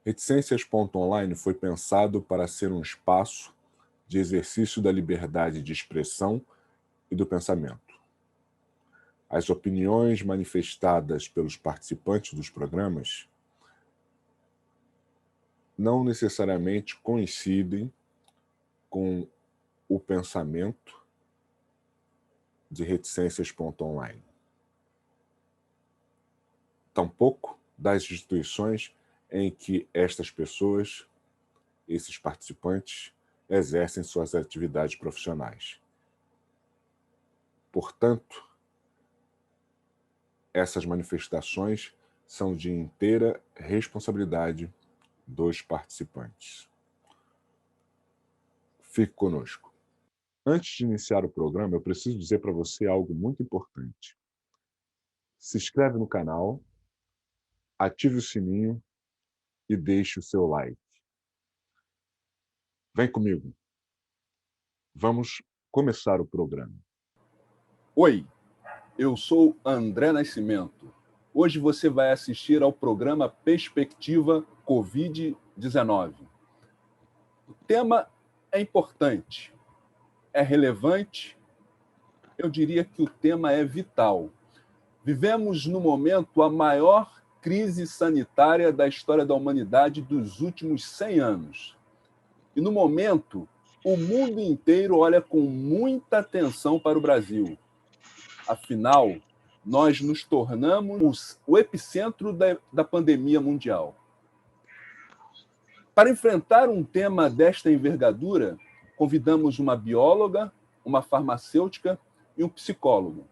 Reticências.online foi pensado para ser um espaço de exercício da liberdade de expressão e do pensamento. As opiniões manifestadas pelos participantes dos programas não necessariamente coincidem com o pensamento de Reticências.online. Tampouco das instituições em que estas pessoas, esses participantes, exercem suas atividades profissionais. Portanto, essas manifestações são de inteira responsabilidade dos participantes. Fique conosco. Antes de iniciar o programa, eu preciso dizer para você algo muito importante. Se inscreve no canal, ative o sininho e deixe o seu like. Vem comigo. Vamos começar o programa. Oi, eu sou André Nascimento. Hoje você vai assistir ao programa Perspectiva Covid-19. O tema é importante, é relevante, eu diria que o tema é vital. Vivemos no momento a maior crise sanitária da história da humanidade dos últimos 100 anos. E no momento, o mundo inteiro olha com muita atenção para o Brasil. Afinal, nós nos tornamos o epicentro da pandemia mundial. Para enfrentar um tema desta envergadura, convidamos uma bióloga, uma farmacêutica e um psicólogo.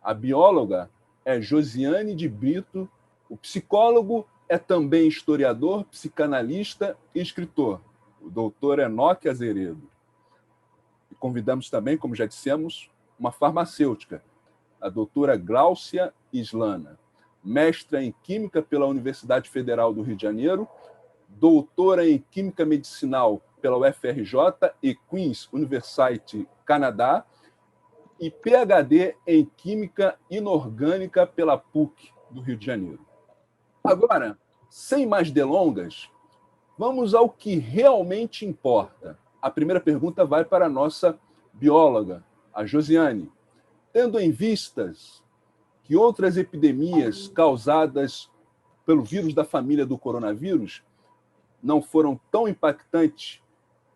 A bióloga é Josiane de Brito, o psicólogo é também historiador, psicanalista e escritor, o doutor Enoque Azeredo. E convidamos também, como já dissemos, uma farmacêutica, a doutora Gláucia Islana, mestra em Química pela Universidade Federal do Rio de Janeiro, doutora em Química Medicinal pela UFRJ e Queen's University, Canadá, e PhD em Química Inorgânica pela PUC do Rio de Janeiro. Agora, sem mais delongas, vamos ao que realmente importa. A primeira pergunta vai para a nossa bióloga, a Josiane. Tendo em vistas que outras epidemias causadas pelo vírus da família do coronavírus não foram tão impactantes,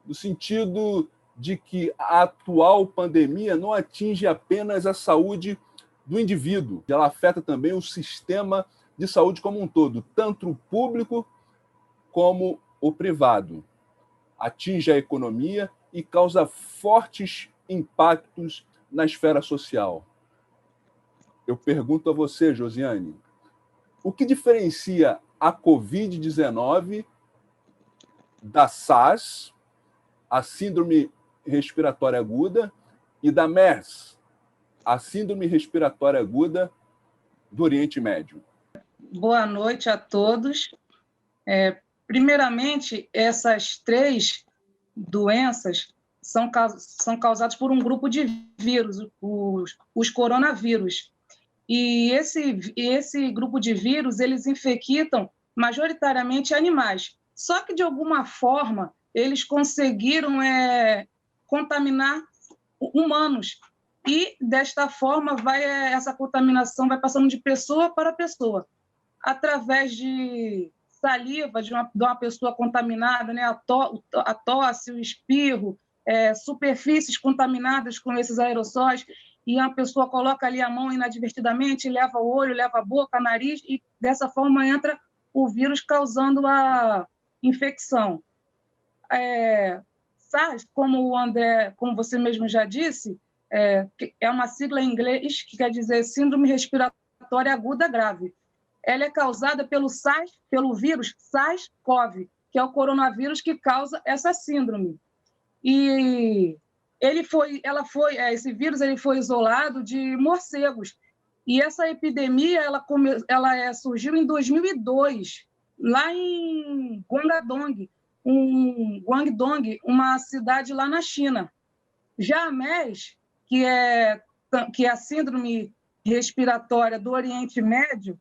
no sentido de que a atual pandemia não atinge apenas a saúde do indivíduo, ela afeta também o sistema de saúde como um todo, tanto o público como o privado. Atinge a economia e causa fortes impactos na esfera social. Eu pergunto a você, Josiane, o que diferencia a Covid-19 da SARS, a Síndrome Respiratória Aguda, e da MERS, a Síndrome Respiratória Aguda do Oriente Médio? Boa noite a todos. Primeiramente, essas três doenças são causadas por um grupo de vírus, os coronavírus. E esse grupo de vírus, eles infectam majoritariamente animais. Só que, de alguma forma, eles conseguiram contaminar humanos. E, desta forma, essa contaminação vai passando de pessoa para pessoa. Através de saliva de uma pessoa contaminada, né? A tosse, o espirro, superfícies contaminadas com esses aerossóis, e a pessoa coloca ali a mão inadvertidamente, leva o olho, leva a boca, nariz, e dessa forma entra o vírus causando a infecção. SARS, como o André, como você mesmo já disse, é uma sigla em inglês que quer dizer Síndrome Respiratória Aguda Grave. Ela é causada pelo vírus SARS-CoV, que é o coronavírus que causa essa síndrome. E esse vírus foi isolado de morcegos. E essa epidemia ela surgiu em 2002, lá em Guangdong, uma cidade lá na China. Já a MERS, que é a síndrome respiratória do Oriente Médio,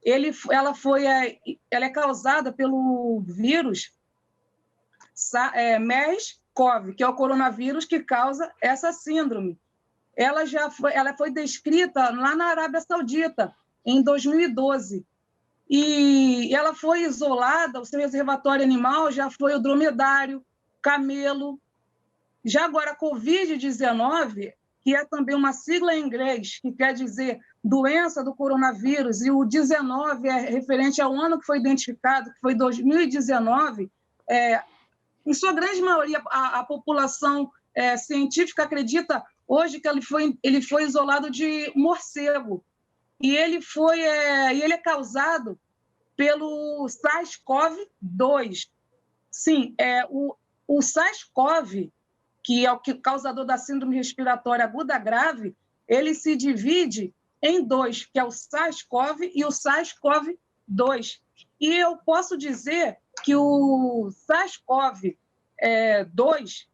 ela é causada pelo vírus MERS-CoV, que é o coronavírus que causa essa síndrome. Ela foi descrita lá na Arábia Saudita, em 2012. E ela foi isolada, o seu reservatório animal já foi o dromedário, camelo. Já agora, a Covid-19, que é também uma sigla em inglês, que quer dizer doença do coronavírus, e o 19 é referente ao ano que foi identificado, que foi 2019, em sua grande maioria, a população científica acredita hoje que ele foi isolado de morcego. E ele é causado pelo SARS-CoV-2. Sim, o SARS-CoV, que é o causador da síndrome respiratória aguda grave, ele se divide em dois, que é o SARS-CoV e o SARS-CoV-2. E eu posso dizer que o SARS-CoV-2,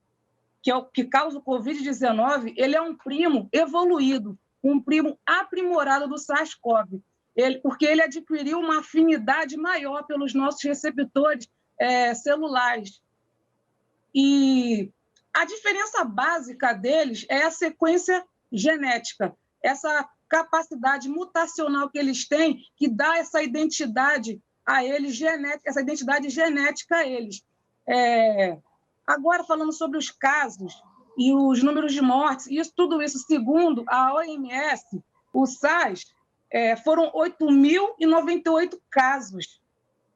que é o que causa o Covid-19, ele é um primo evoluído, um primo aprimorado do SARS-CoV, porque ele adquiriu uma afinidade maior pelos nossos receptores celulares. E a diferença básica deles é a sequência genética, essa capacidade mutacional que eles têm, que dá essa identidade a eles, essa identidade genética a eles. Agora, falando sobre os casos e os números de mortes, tudo isso, segundo a OMS, o SARS, foram 8.098 casos,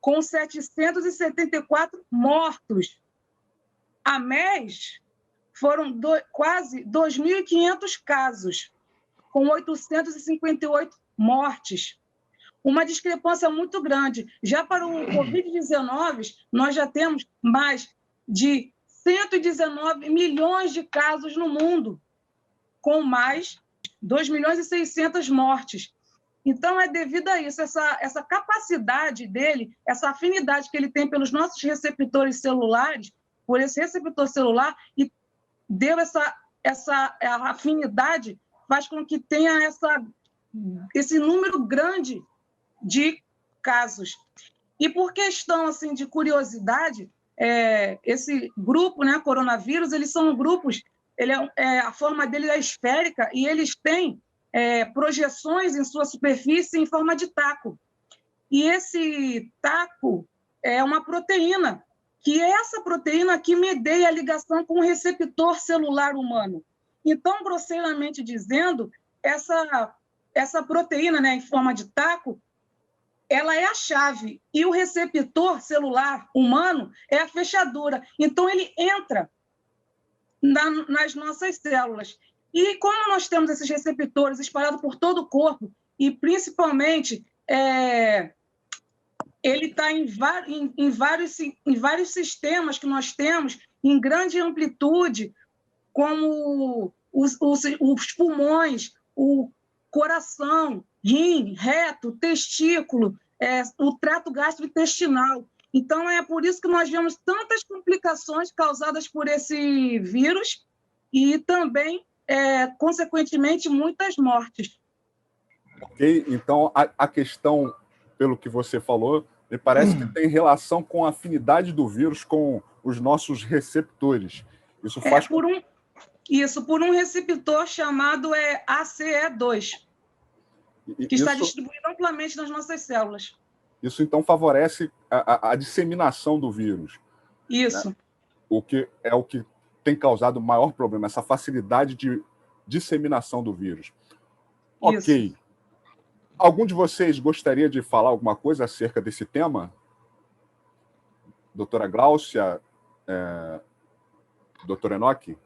com 774 mortos. A MERS foram quase 2.500 casos, com 858 mortes. Uma discrepância muito grande. Já para o Covid-19, nós já temos mais de 119 milhões de casos no mundo, com mais 2.600.000 mortes. Então, é devido a isso, essa capacidade dele, essa afinidade que ele tem pelos nossos receptores celulares, por esse receptor celular, e deu essa afinidade, faz com que tenha esse número grande de casos. E por questão assim, de curiosidade, esse grupo, né, coronavírus, eles são grupos, a forma dele é esférica e eles têm projeções em sua superfície em forma de taco. E esse taco é uma proteína, que é essa proteína que medeia a ligação com o receptor celular humano. Então, grosseiramente dizendo, essa proteína, né, em forma de taco, ela é a chave, e o receptor celular humano é a fechadura. Então, ele entra nas nossas células. E como nós temos esses receptores espalhados por todo o corpo, e principalmente ele está em vários sistemas que nós temos, em grande amplitude, como os pulmões, o coração, rim, reto, testículo, o trato gastrointestinal. Então, é por isso que nós vemos tantas complicações causadas por esse vírus e também, consequentemente, muitas mortes. Ok, então a questão, pelo que você falou, me parece que tem relação com a afinidade do vírus com os nossos receptores. Isso faz por um receptor chamado ACE2, que está distribuído amplamente nas nossas células. Isso, então, favorece a disseminação do vírus. Isso. Né? O que tem causado o maior problema, essa facilidade de disseminação do vírus. Isso. Ok. Algum de vocês gostaria de falar alguma coisa acerca desse tema? Doutora Gláucia, doutor Enoque?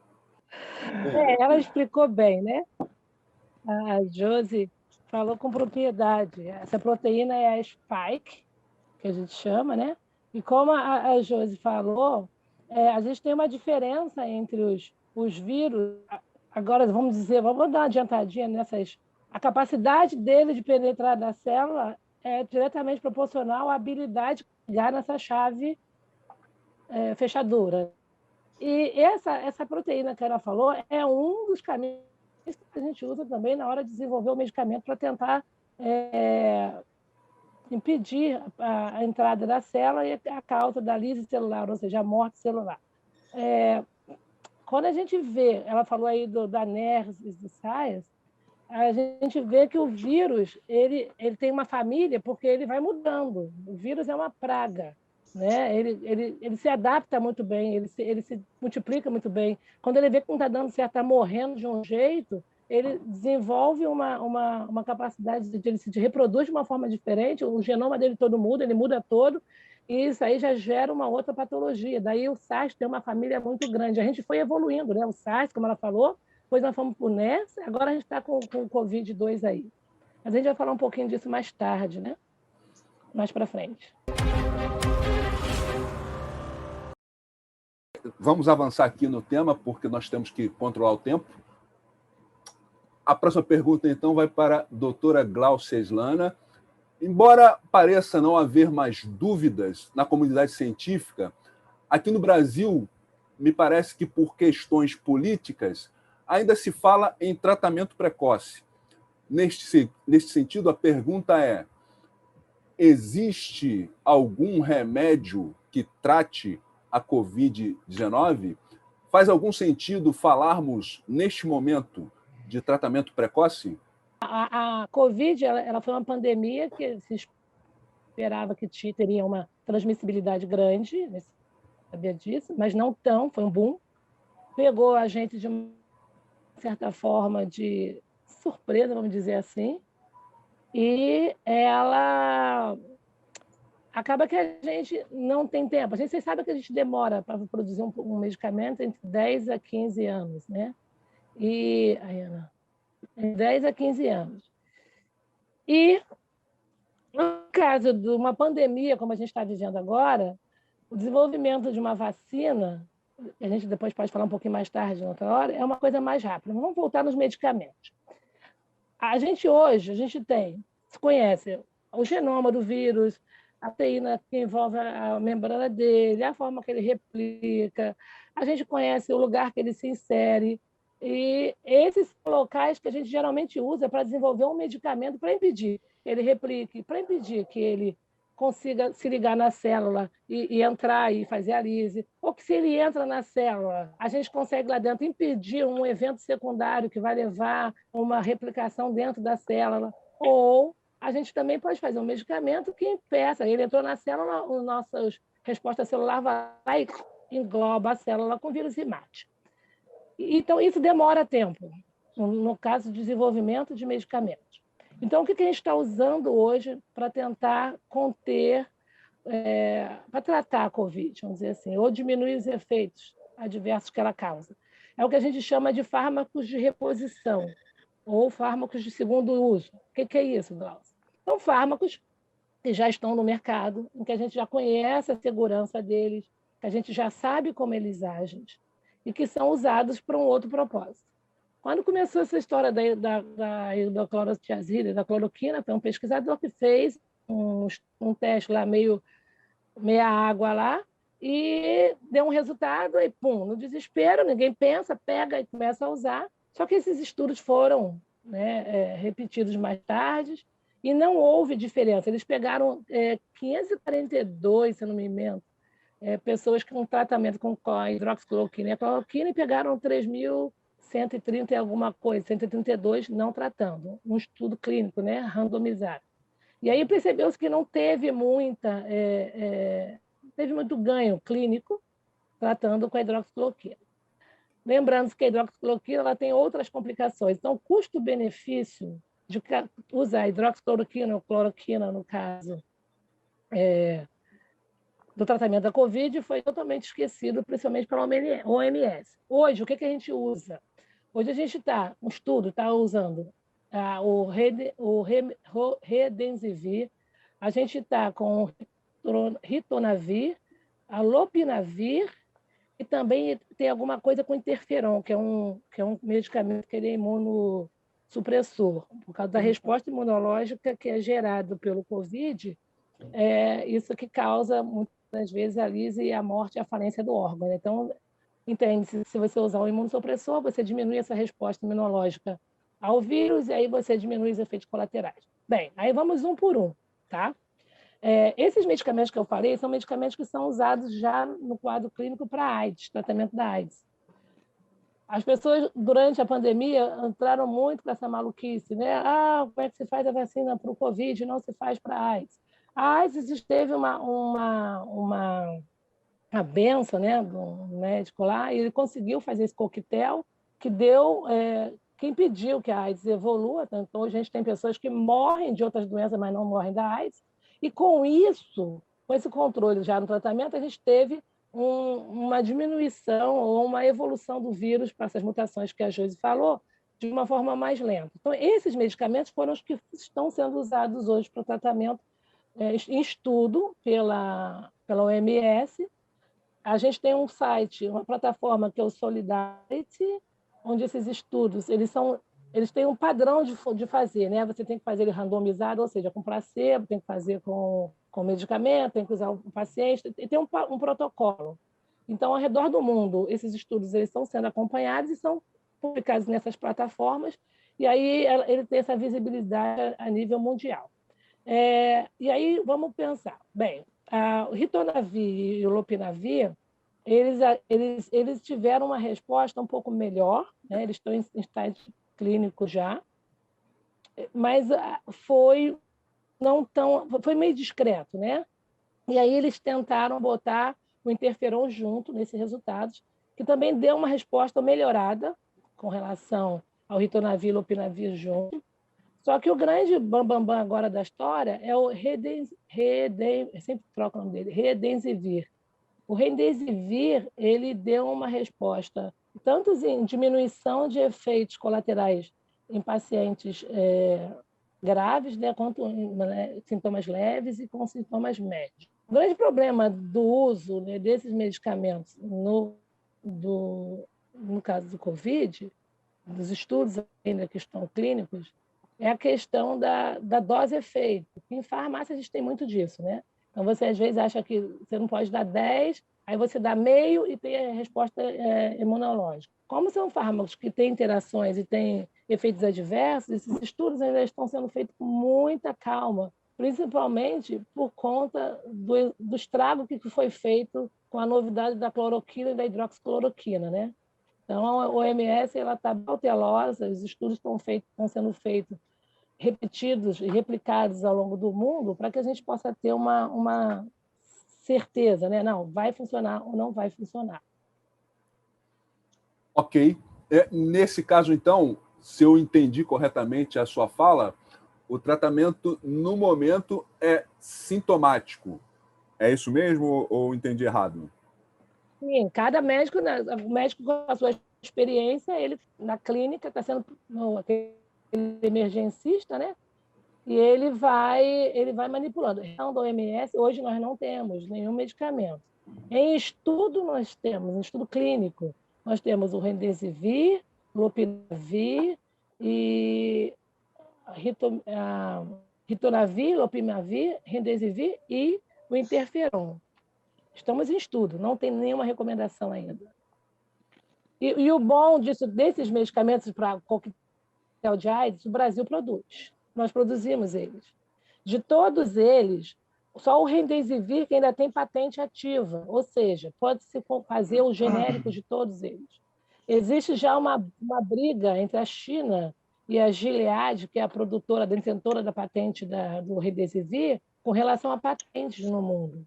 Ela explicou bem, né? A Josi falou com propriedade. Essa proteína é a spike, que a gente chama, né? E como a Josi falou, a gente tem uma diferença entre os vírus. Agora, vamos dar uma adiantadinha nessas. A capacidade dele de penetrar na célula é diretamente proporcional à habilidade de ligar nessa chave fechadura. E essa proteína que ela falou é um dos caminhos que a gente usa também na hora de desenvolver o medicamento para tentar impedir a entrada da célula e a causa da lise celular, ou seja, a morte celular. Quando a gente vê, ela falou aí da NERS e do SARS, a gente vê que o vírus ele tem uma família porque ele vai mudando. O vírus é uma praga, né? Ele se adapta muito bem, ele se multiplica muito bem. Quando ele vê que não está dando certo, está morrendo de um jeito, ele desenvolve uma capacidade ele se reproduz de uma forma diferente, o genoma dele todo muda, ele muda todo, e isso aí já gera uma outra patologia. Daí o SARS tem uma família muito grande. A gente foi evoluindo, né? O SARS, como ela falou, depois nós fomos para o NERS, agora a gente está com o Covid-2 aí. Mas a gente vai falar um pouquinho disso mais tarde, né? Mais para frente. Vamos avançar aqui no tema, porque nós temos que controlar o tempo. A próxima pergunta, então, vai para a doutora Gláucia Slana. Embora pareça não haver mais dúvidas na comunidade científica, aqui no Brasil, me parece que por questões políticas, ainda se fala em tratamento precoce. Neste sentido, a pergunta é: existe algum remédio que trate a Covid-19? Faz algum sentido falarmos, neste momento, de tratamento precoce? A Covid ela foi uma pandemia que se esperava que teria uma transmissibilidade grande, sabia disso, mas não tão, foi um boom. Pegou a gente de uma certa forma de surpresa, vamos dizer assim, e ela acaba que a gente não tem tempo. Vocês sabem que a gente demora para produzir um medicamento entre 10 a 15 anos, né? E, Ana, 10 a 15 anos. E, no caso de uma pandemia, como a gente está vivendo agora, o desenvolvimento de uma vacina, a gente depois pode falar um pouquinho mais tarde, noutra hora, é uma coisa mais rápida. Vamos voltar nos medicamentos. A gente se conhece o genoma do vírus, a proteína que envolve a membrana dele, a forma que ele replica, a gente conhece o lugar que ele se insere, e esses locais que a gente geralmente usa para desenvolver um medicamento para impedir que ele replique, para impedir que ele consiga se ligar na célula e entrar e fazer a lise, ou que se ele entra na célula, a gente consegue lá dentro impedir um evento secundário que vai levar a uma replicação dentro da célula, ou a gente também pode fazer um medicamento que impeça, ele entrou na célula, a nossa resposta celular vai lá e engloba a célula com vírus e mate. Então, isso demora tempo, no caso de desenvolvimento de medicamentos. Então, o que a gente está usando hoje para tentar conter, para tratar a Covid, vamos dizer assim, ou diminuir os efeitos adversos que ela causa? É o que a gente chama de fármacos de reposição, ou fármacos de segundo uso. O que é isso, Glaucia? São fármacos que já estão no mercado, em que a gente já conhece a segurança deles, que a gente já sabe como eles agem, e que são usados para um outro propósito. Quando começou essa história da hidroclorotiazida, da cloroquina, foi um pesquisador que fez um teste lá, meia água lá, e deu um resultado, e pum, no desespero, ninguém pensa, pega e começa a usar. Só que esses estudos foram repetidos mais tarde, e não houve diferença. Eles pegaram 542, se não me engano, pessoas com tratamento com a hidroxicloroquina e a cloroquina, e pegaram 3.130 e alguma coisa, 132 não tratando, um estudo clínico, né, randomizado. E aí percebeu-se que não teve muito ganho clínico tratando com a hidroxicloroquina. Lembrando que a hidroxicloroquina ela tem outras complicações. Então, o custo-benefício de usar hidroxicloroquina ou cloroquina, no caso do tratamento da Covid, foi totalmente esquecido, principalmente pela OMS. Hoje, o que a gente usa? Hoje a gente um estudo está usando o Remdesivir, a gente está com o Ritonavir, a Lopinavir, e também tem alguma coisa com interferon, que é um medicamento que ele é imunossupressor, por causa da resposta imunológica que é gerada pelo Covid, isso que causa, muitas vezes, a lise e a morte e a falência do órgão. Então, entende-se, se você usar um imunossupressor, você diminui essa resposta imunológica ao vírus, e aí você diminui os efeitos colaterais. Bem, aí vamos um por um, tá? Esses medicamentos que eu falei são medicamentos que são usados já no quadro clínico para AIDS, tratamento da AIDS. As pessoas, durante a pandemia, entraram muito com essa maluquice, né? Como é que se faz a vacina para o Covid e não se faz para a AIDS? A AIDS teve uma benção, né, do médico lá, e ele conseguiu fazer esse coquetel que que impediu que a AIDS evolua. Então, a gente tem pessoas que morrem de outras doenças, mas não morrem da AIDS. E com isso, com esse controle já no tratamento, a gente teve uma diminuição ou uma evolução do vírus para essas mutações que a Josi falou, de uma forma mais lenta. Então, esses medicamentos foram os que estão sendo usados hoje para o tratamento em estudo pela OMS. A gente tem um site, uma plataforma que é o Solidarity, onde esses estudos eles têm um padrão de fazer, né? Você tem que fazer ele randomizado, ou seja, com placebo, tem que fazer com medicamento, tem que usar o paciente, e tem um protocolo. Então, ao redor do mundo, esses estudos eles estão sendo acompanhados e são publicados nessas plataformas, e aí ele tem essa visibilidade a nível mundial. E aí, vamos pensar. Bem, o ritonavir e o lopinavir, eles tiveram uma resposta um pouco melhor, né? Eles estão em estágio clínico já, mas foi meio discreto, né? E aí eles tentaram botar o interferon junto nesses resultados, que também deu uma resposta melhorada com relação ao ritonavir e lopinavir junto. Só que o grande bambambam agora da história é o sempre troco o nome dele, Remdesivir. O Remdesivir, ele deu uma resposta tanto em diminuição de efeitos colaterais em pacientes graves, né, quanto em sintomas leves e com sintomas médios. O grande problema do uso, né, desses medicamentos no caso do Covid, dos estudos ainda que estão clínicos, é a questão da dose-efeito. Em farmácia a gente tem muito disso, né? Então você às vezes acha que você não pode dar 10, aí você dá meio e tem a resposta imunológica. Como são fármacos que têm interações e têm efeitos adversos, esses estudos ainda estão sendo feitos com muita calma, principalmente por conta do estrago que foi feito com a novidade da cloroquina e da hidroxicloroquina, né? Então, a OMS está cautelosa, os estudos estão sendo feitos, repetidos e replicados ao longo do mundo, para que a gente possa ter uma certeza, né? Não, vai funcionar ou não vai funcionar. Ok. Nesse caso, então, se eu entendi corretamente a sua fala, o tratamento, no momento, é sintomático. É isso mesmo ou entendi errado? Sim, cada médico, o médico com a sua experiência, ele na clínica está sendo aquele emergencista, né? E ele vai manipulando. Então, da OMS, hoje nós não temos nenhum medicamento. Em estudo nós temos, em estudo clínico, nós temos o Remdesivir, lopinavir e ritonavir, lopinavir, Remdesivir e o interferon. Estamos em estudo, não tem nenhuma recomendação ainda. E o bom desses medicamentos para coquetel de AIDS, o Brasil produz. Nós produzimos eles. De todos eles, só o Remdesivir que ainda tem patente ativa, ou seja, pode-se fazer o genérico de todos eles. Existe já uma briga entre a China e a Gilead, que é a produtora, a detentora da patente do Remdesivir, com relação a patentes no mundo,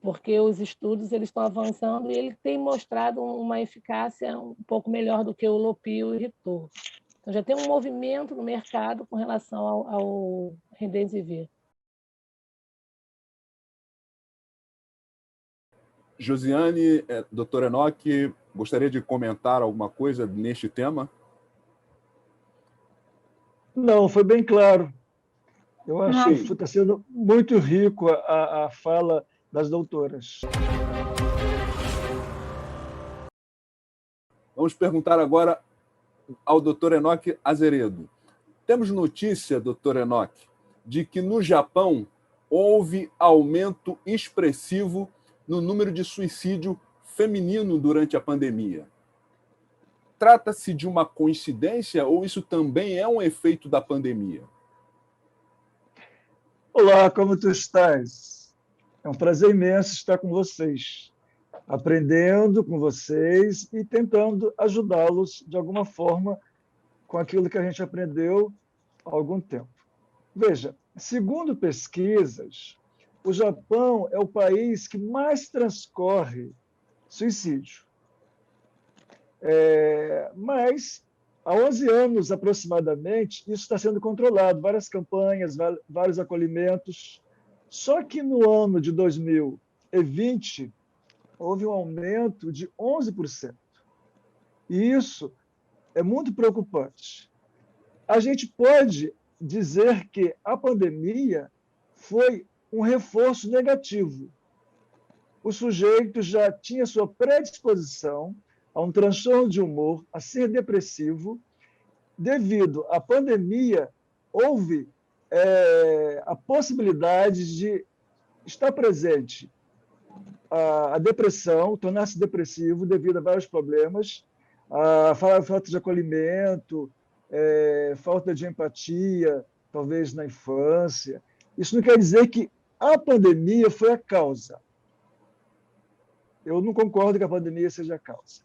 porque os estudos eles estão avançando e ele tem mostrado uma eficácia um pouco melhor do que o Lopio e o Ritor. Então, já tem um movimento no mercado com relação ao Remdesivir. Josiane, doutor Enoque, gostaria de comentar alguma coisa neste tema? Não, foi bem claro. Eu acho que está sendo muito rico a fala das doutoras. Vamos perguntar agora ao doutor Enoque Azeredo. Temos notícia, doutor Enoque, de que no Japão houve aumento expressivo no número de suicídio feminino durante a pandemia. Trata-se de uma coincidência ou isso também é um efeito da pandemia? Olá, como tu estás? É um prazer imenso estar com vocês, aprendendo com vocês e tentando ajudá-los de alguma forma com aquilo que a gente aprendeu há algum tempo. Veja, segundo pesquisas, o Japão é o país que mais transcorre suicídio. Mas, há 11 anos aproximadamente, isso está sendo controlado, várias campanhas, vários acolhimentos. Só que no ano de 2020, houve um aumento de 11%. E isso é muito preocupante. A gente pode dizer que a pandemia foi um reforço negativo. O sujeito já tinha sua predisposição a um transtorno de humor, a ser depressivo. Devido à pandemia, houve a possibilidade de estar presente a depressão, tornar-se depressivo devido a vários problemas, a falta de acolhimento, falta de empatia, talvez na infância. Isso não quer dizer que a pandemia foi a causa. Eu não concordo que a pandemia seja a causa.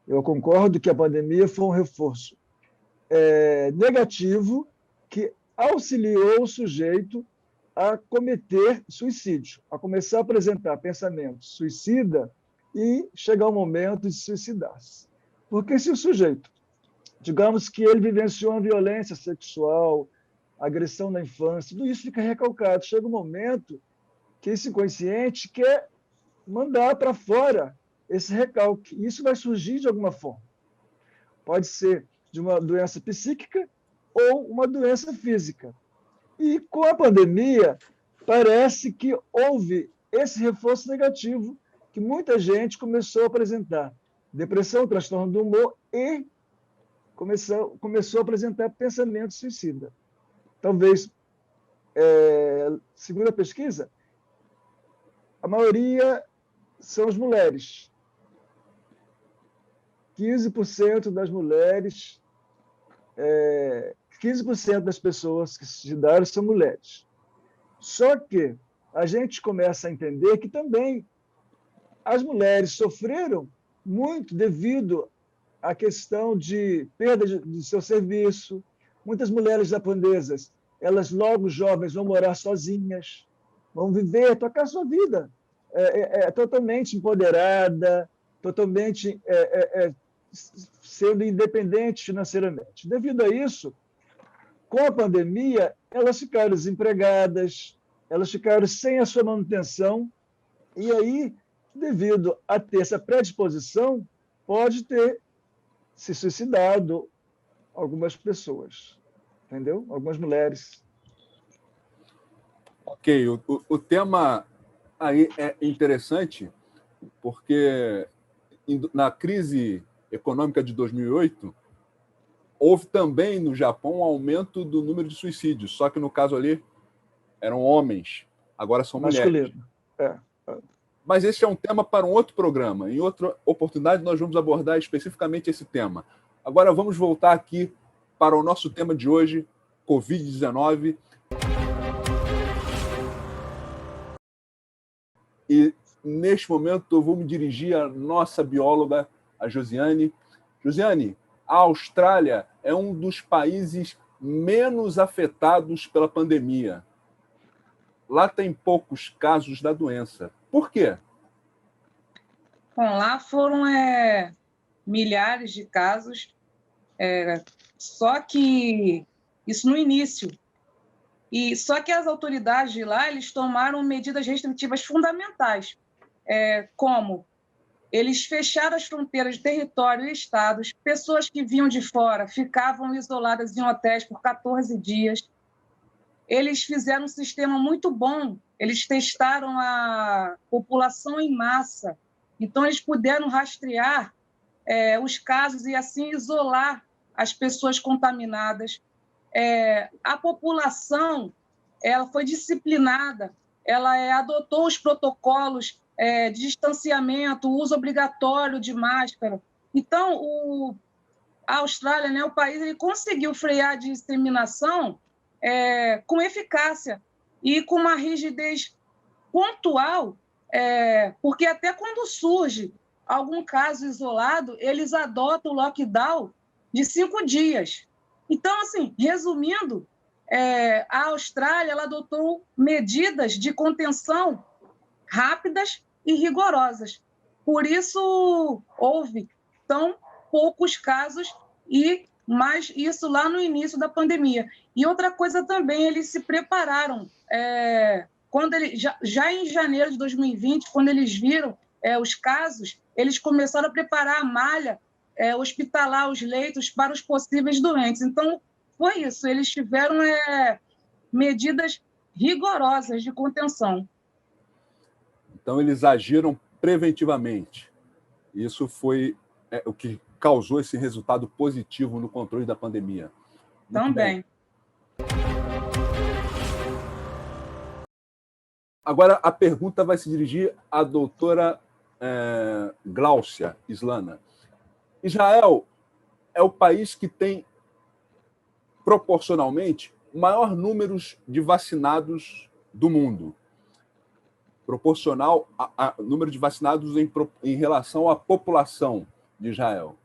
Eu concordo que a pandemia foi um reforço negativo que auxiliou o sujeito a cometer suicídio, a começar a apresentar pensamento suicida e chegar ao momento de suicidar-se. Porque se o sujeito, digamos que ele vivenciou uma violência sexual, agressão na infância, tudo isso fica recalcado. Chega um momento que esse inconsciente quer mandar para fora esse recalque. E isso vai surgir de alguma forma. Pode ser de uma doença psíquica ou uma doença física. E com a pandemia, parece que houve esse reforço negativo que muita gente começou a apresentar. Depressão, transtorno do humor e começou a apresentar pensamento suicida. Talvez, segundo a pesquisa, a maioria são as mulheres. 15% das mulheres, 15% das pessoas que se suicidaram são mulheres. Só que a gente começa a entender que também as mulheres sofreram muito devido à questão de perda de seu serviço. Muitas mulheres japonesas, elas logo jovens vão morar sozinhas, vão viver, tocar sua vida, totalmente empoderada, totalmente sendo independente financeiramente. Devido a isso, com a pandemia, elas ficaram desempregadas, elas ficaram sem a sua manutenção, e aí, devido a ter essa predisposição, pode ter se suicidado algumas pessoas, entendeu? Algumas mulheres. Ok, o tema aí é interessante, porque na crise econômica de 2008, houve também no Japão um aumento do número de suicídios, só que no caso ali eram homens, agora são mulheres. Mas esse é um tema para um outro programa. Em outra oportunidade, nós vamos abordar especificamente esse tema. Agora vamos voltar aqui para o nosso tema de hoje, Covid-19. E, neste momento, eu vou me dirigir à nossa bióloga, a Josiane. Josiane, a Austrália é um dos países menos afetados pela pandemia. Lá tem poucos casos da doença. Por quê? Bom, lá foram milhares de casos, só que isso no início. E só que as autoridades de lá, eles tomaram medidas restritivas fundamentais, como eles fecharam as fronteiras de território e estados, pessoas que vinham de fora ficavam isoladas em hotéis por 14 dias. Eles fizeram um sistema muito bom, eles testaram a população em massa, então eles puderam rastrear os casos e assim isolar as pessoas contaminadas. A população ela foi disciplinada, ela adotou os protocolos de distanciamento, uso obrigatório de máscara. Então, a Austrália, né, o país, ele conseguiu frear a disseminação com eficácia. e com uma rigidez pontual, porque até quando surge algum caso isolado, eles adotam o lockdown de 5 dias. Então, assim, resumindo, a Austrália ela adotou medidas de contenção rápidas e rigorosas. Por isso, houve tão poucos casos e mais isso lá no início da pandemia. E outra coisa também, eles se prepararam. Quando já em janeiro de 2020, quando eles viram os casos, eles começaram a preparar a malha hospitalar, os leitos para os possíveis doentes. Então, foi isso. Eles tiveram medidas rigorosas de contenção. Então, eles agiram preventivamente. Isso foi o que causou esse resultado positivo no controle da pandemia. Muito Também. Bem. Agora, a pergunta vai se dirigir à doutora Gláucia Slana. Israel é o país que tem, proporcionalmente, maior número de vacinados do mundo. Proporcional ao número de vacinados em relação à população de Israel.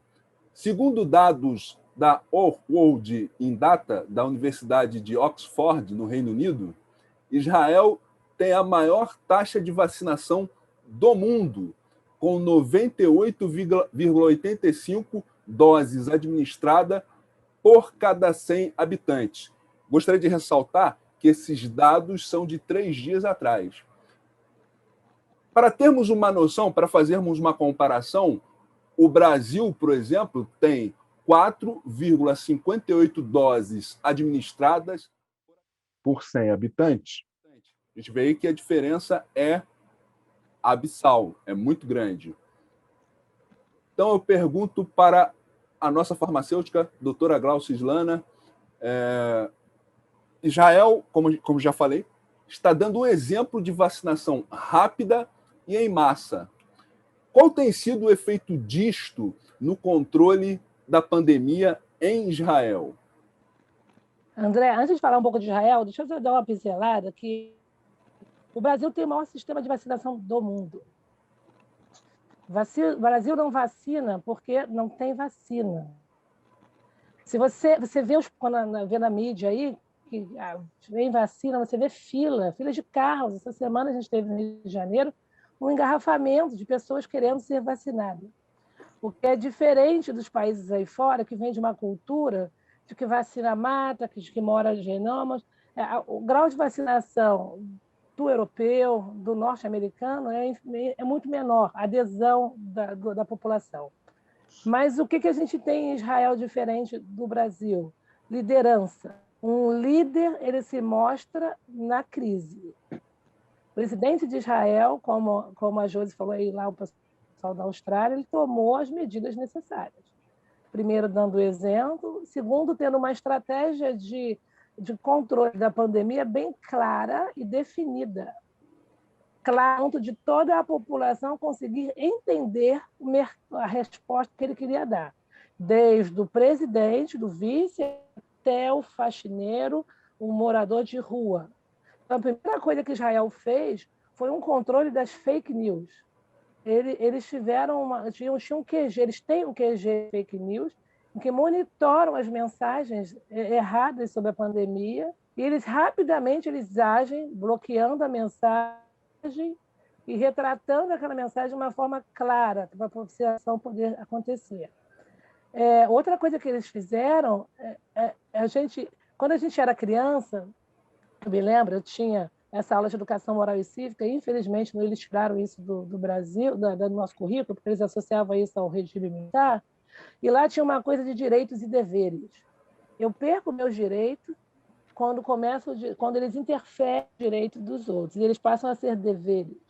Segundo dados da World in Data, da Universidade de Oxford, no Reino Unido, Israel tem a maior taxa de vacinação do mundo, com 98,85 doses administradas por cada 100 habitantes. Gostaria de ressaltar que esses dados são de 3 dias atrás. Para termos uma noção, para fazermos uma comparação, o Brasil, por exemplo, tem 4,58 doses administradas por 100 habitantes. A gente vê aí que a diferença é abissal, é muito grande. Então, eu pergunto para a nossa farmacêutica, doutora Gláucia Slana, Israel, como já falei, está dando um exemplo de vacinação rápida e em massa. Qual tem sido o efeito disto no controle da pandemia em Israel? André, antes de falar um pouco de Israel, deixa eu dar uma pincelada que o Brasil tem o maior sistema de vacinação do mundo. O Brasil não vacina porque não tem vacina. Se você vê quando vê na mídia aí que vem vacina, você vê fila de carros. Essa semana a gente teve no Rio de Janeiro um engarrafamento de pessoas querendo ser vacinadas. O que é diferente dos países aí fora, que vem de uma cultura de que vacina mata, que mora genomas. O grau de vacinação do europeu, do norte-americano, é muito menor, a adesão da população. Mas o que a gente tem em Israel diferente do Brasil? Liderança. Um líder, ele se mostra na crise. O presidente de Israel, como a Josi falou aí lá, o pessoal da Austrália, ele tomou as medidas necessárias. Primeiro, dando exemplo. Segundo, tendo uma estratégia de controle da pandemia bem clara e definida. Claro, de toda a população conseguir entender a resposta que ele queria dar. Desde o presidente, do vice, até o faxineiro, o morador de rua. Então, a primeira coisa que Israel fez foi um controle das fake news. Eles tinham um QG, eles têm um QG fake news, em que monitoram as mensagens erradas sobre a pandemia, e eles rapidamente agem, bloqueando a mensagem e retratando aquela mensagem de uma forma clara, para a vacinação poder acontecer. Outra coisa que eles fizeram, quando a gente era criança, eu me lembro, eu tinha essa aula de educação moral e cívica, e infelizmente eles tiraram isso do Brasil, do nosso currículo, porque eles associavam isso ao regime militar, e lá tinha uma coisa de direitos e deveres. Eu perco meus direitos quando eles interferem no direito dos outros, e eles passam a ser deveres.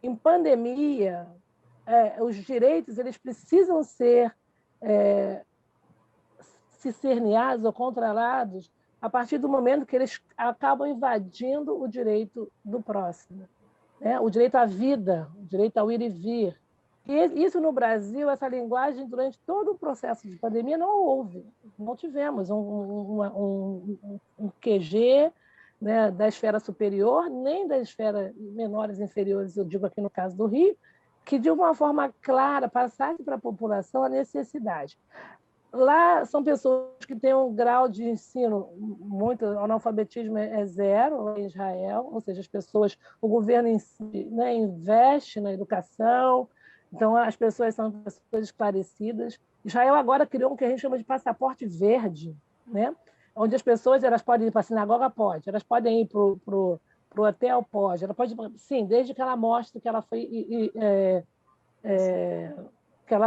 Em pandemia, os direitos eles precisam ser cicerneados ou controlados a partir do momento que eles acabam invadindo o direito do próximo, né? O direito à vida, o direito ao ir e vir. E isso no Brasil, essa linguagem, durante todo o processo de pandemia, não houve. Não tivemos um QG, né, da esfera superior, nem das esferas menores e inferiores, eu digo aqui no caso do Rio, que de uma forma clara passasse para a população a necessidade. Lá são pessoas que têm um grau de ensino muito, o analfabetismo é zero lá em Israel, ou seja, as pessoas, o governo em si, né, investe na educação, então as pessoas são pessoas esclarecidas. Israel agora criou o que a gente chama de passaporte verde, né, onde as pessoas elas podem ir para a sinagoga, pode, elas podem ir para o hotel, pode, ela pode, sim, desde que ela mostre que ela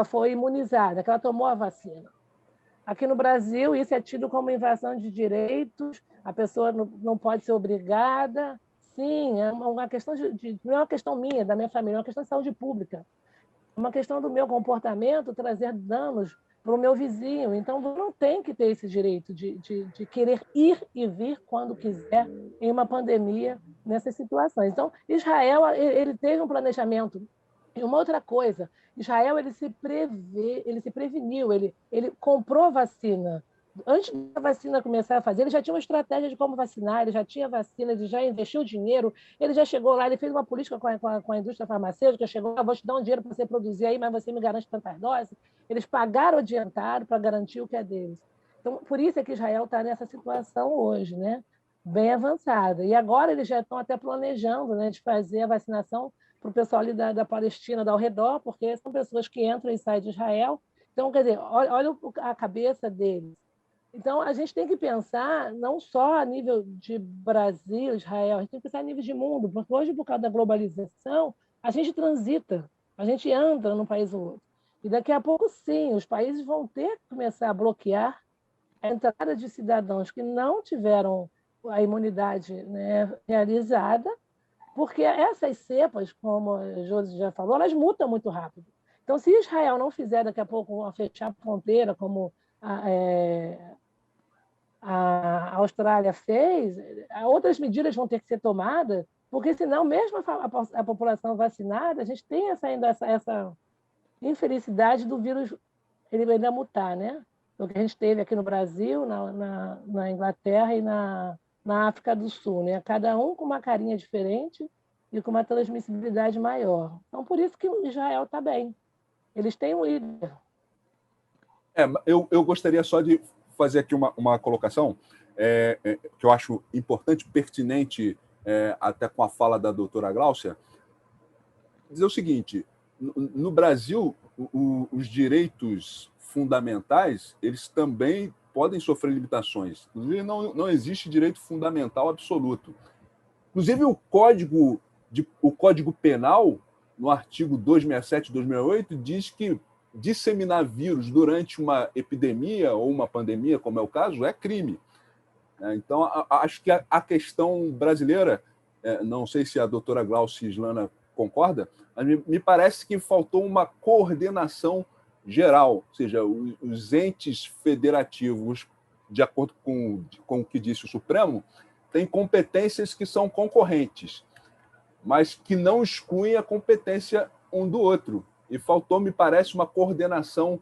foi imunizada, que ela tomou a vacina. Aqui no Brasil, isso é tido como invasão de direitos, a pessoa não pode ser obrigada. Sim, é uma questão não é uma questão minha, da minha família, é uma questão de saúde pública. É uma questão do meu comportamento trazer danos para o meu vizinho. Então, não tem que ter esse direito de querer ir e vir quando quiser em uma pandemia nessas situações. Então, Israel ele teve um planejamento. E uma outra coisa, Israel ele se preveniu, ele comprou vacina. Antes da vacina começar a fazer, ele já tinha uma estratégia de como vacinar, ele já tinha vacina, ele já investiu dinheiro, ele já chegou lá, ele fez uma política com a indústria farmacêutica, chegou lá, vou te dar um dinheiro para você produzir aí, mas você me garante tantas doses. Eles pagaram adiantado para garantir o que é deles. Então, por isso é que Israel está nessa situação hoje, né? Bem avançada. E agora eles já estão até planejando, né, de fazer a vacinação para o pessoal ali da Palestina, ao redor, porque são pessoas que entram e saem de Israel. Então, quer dizer, olha a cabeça deles. Então, a gente tem que pensar não só a nível de Brasil, Israel, a gente tem que pensar a nível de mundo, porque hoje, por causa da globalização, a gente transita, a gente anda num país ou outro. E daqui a pouco, sim, os países vão ter que começar a bloquear a entrada de cidadãos que não tiveram a imunidade, né, realizada, porque essas cepas, como a Josi já falou, elas mutam muito rápido. Então, se Israel não fizer daqui a pouco fechar a fronteira, como a Austrália fez, outras medidas vão ter que ser tomadas, porque senão, mesmo a população vacinada, a gente tem ainda essa infelicidade do vírus ele ainda mutar, né? O que a gente teve aqui no Brasil, na Inglaterra e na África do Sul, né? Cada um com uma carinha diferente e com uma transmissibilidade maior. Então, por isso que Israel está bem. Eles têm um líder. Eu gostaria só de fazer aqui uma colocação que eu acho importante, pertinente, até com a fala da doutora Gláucia, dizer o seguinte: no Brasil, os direitos fundamentais eles também podem sofrer limitações. Inclusive, não existe direito fundamental absoluto. Inclusive, o Código Penal, no artigo 267 e 268, diz que disseminar vírus durante uma epidemia ou uma pandemia, como é o caso, é crime. Então, acho que a questão brasileira, não sei se a doutora Gláucia Islana concorda, mas me parece que faltou uma coordenação geral, ou seja, os entes federativos, de acordo com o que disse o Supremo, têm competências que são concorrentes, mas que não excluem a competência um do outro. E faltou, me parece, uma coordenação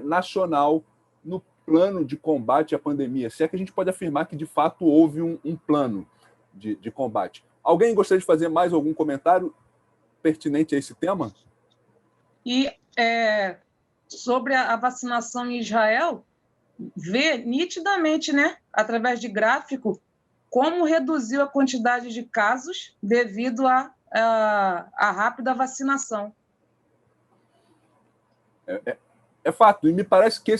nacional no plano de combate à pandemia, se é que a gente pode afirmar que, de fato, houve um plano de combate. Alguém gostaria de fazer mais algum comentário pertinente a esse tema? E sobre a vacinação em Israel, vê nitidamente, né, através de gráfico, como reduziu a quantidade de casos devido à rápida vacinação. É fato, e me parece que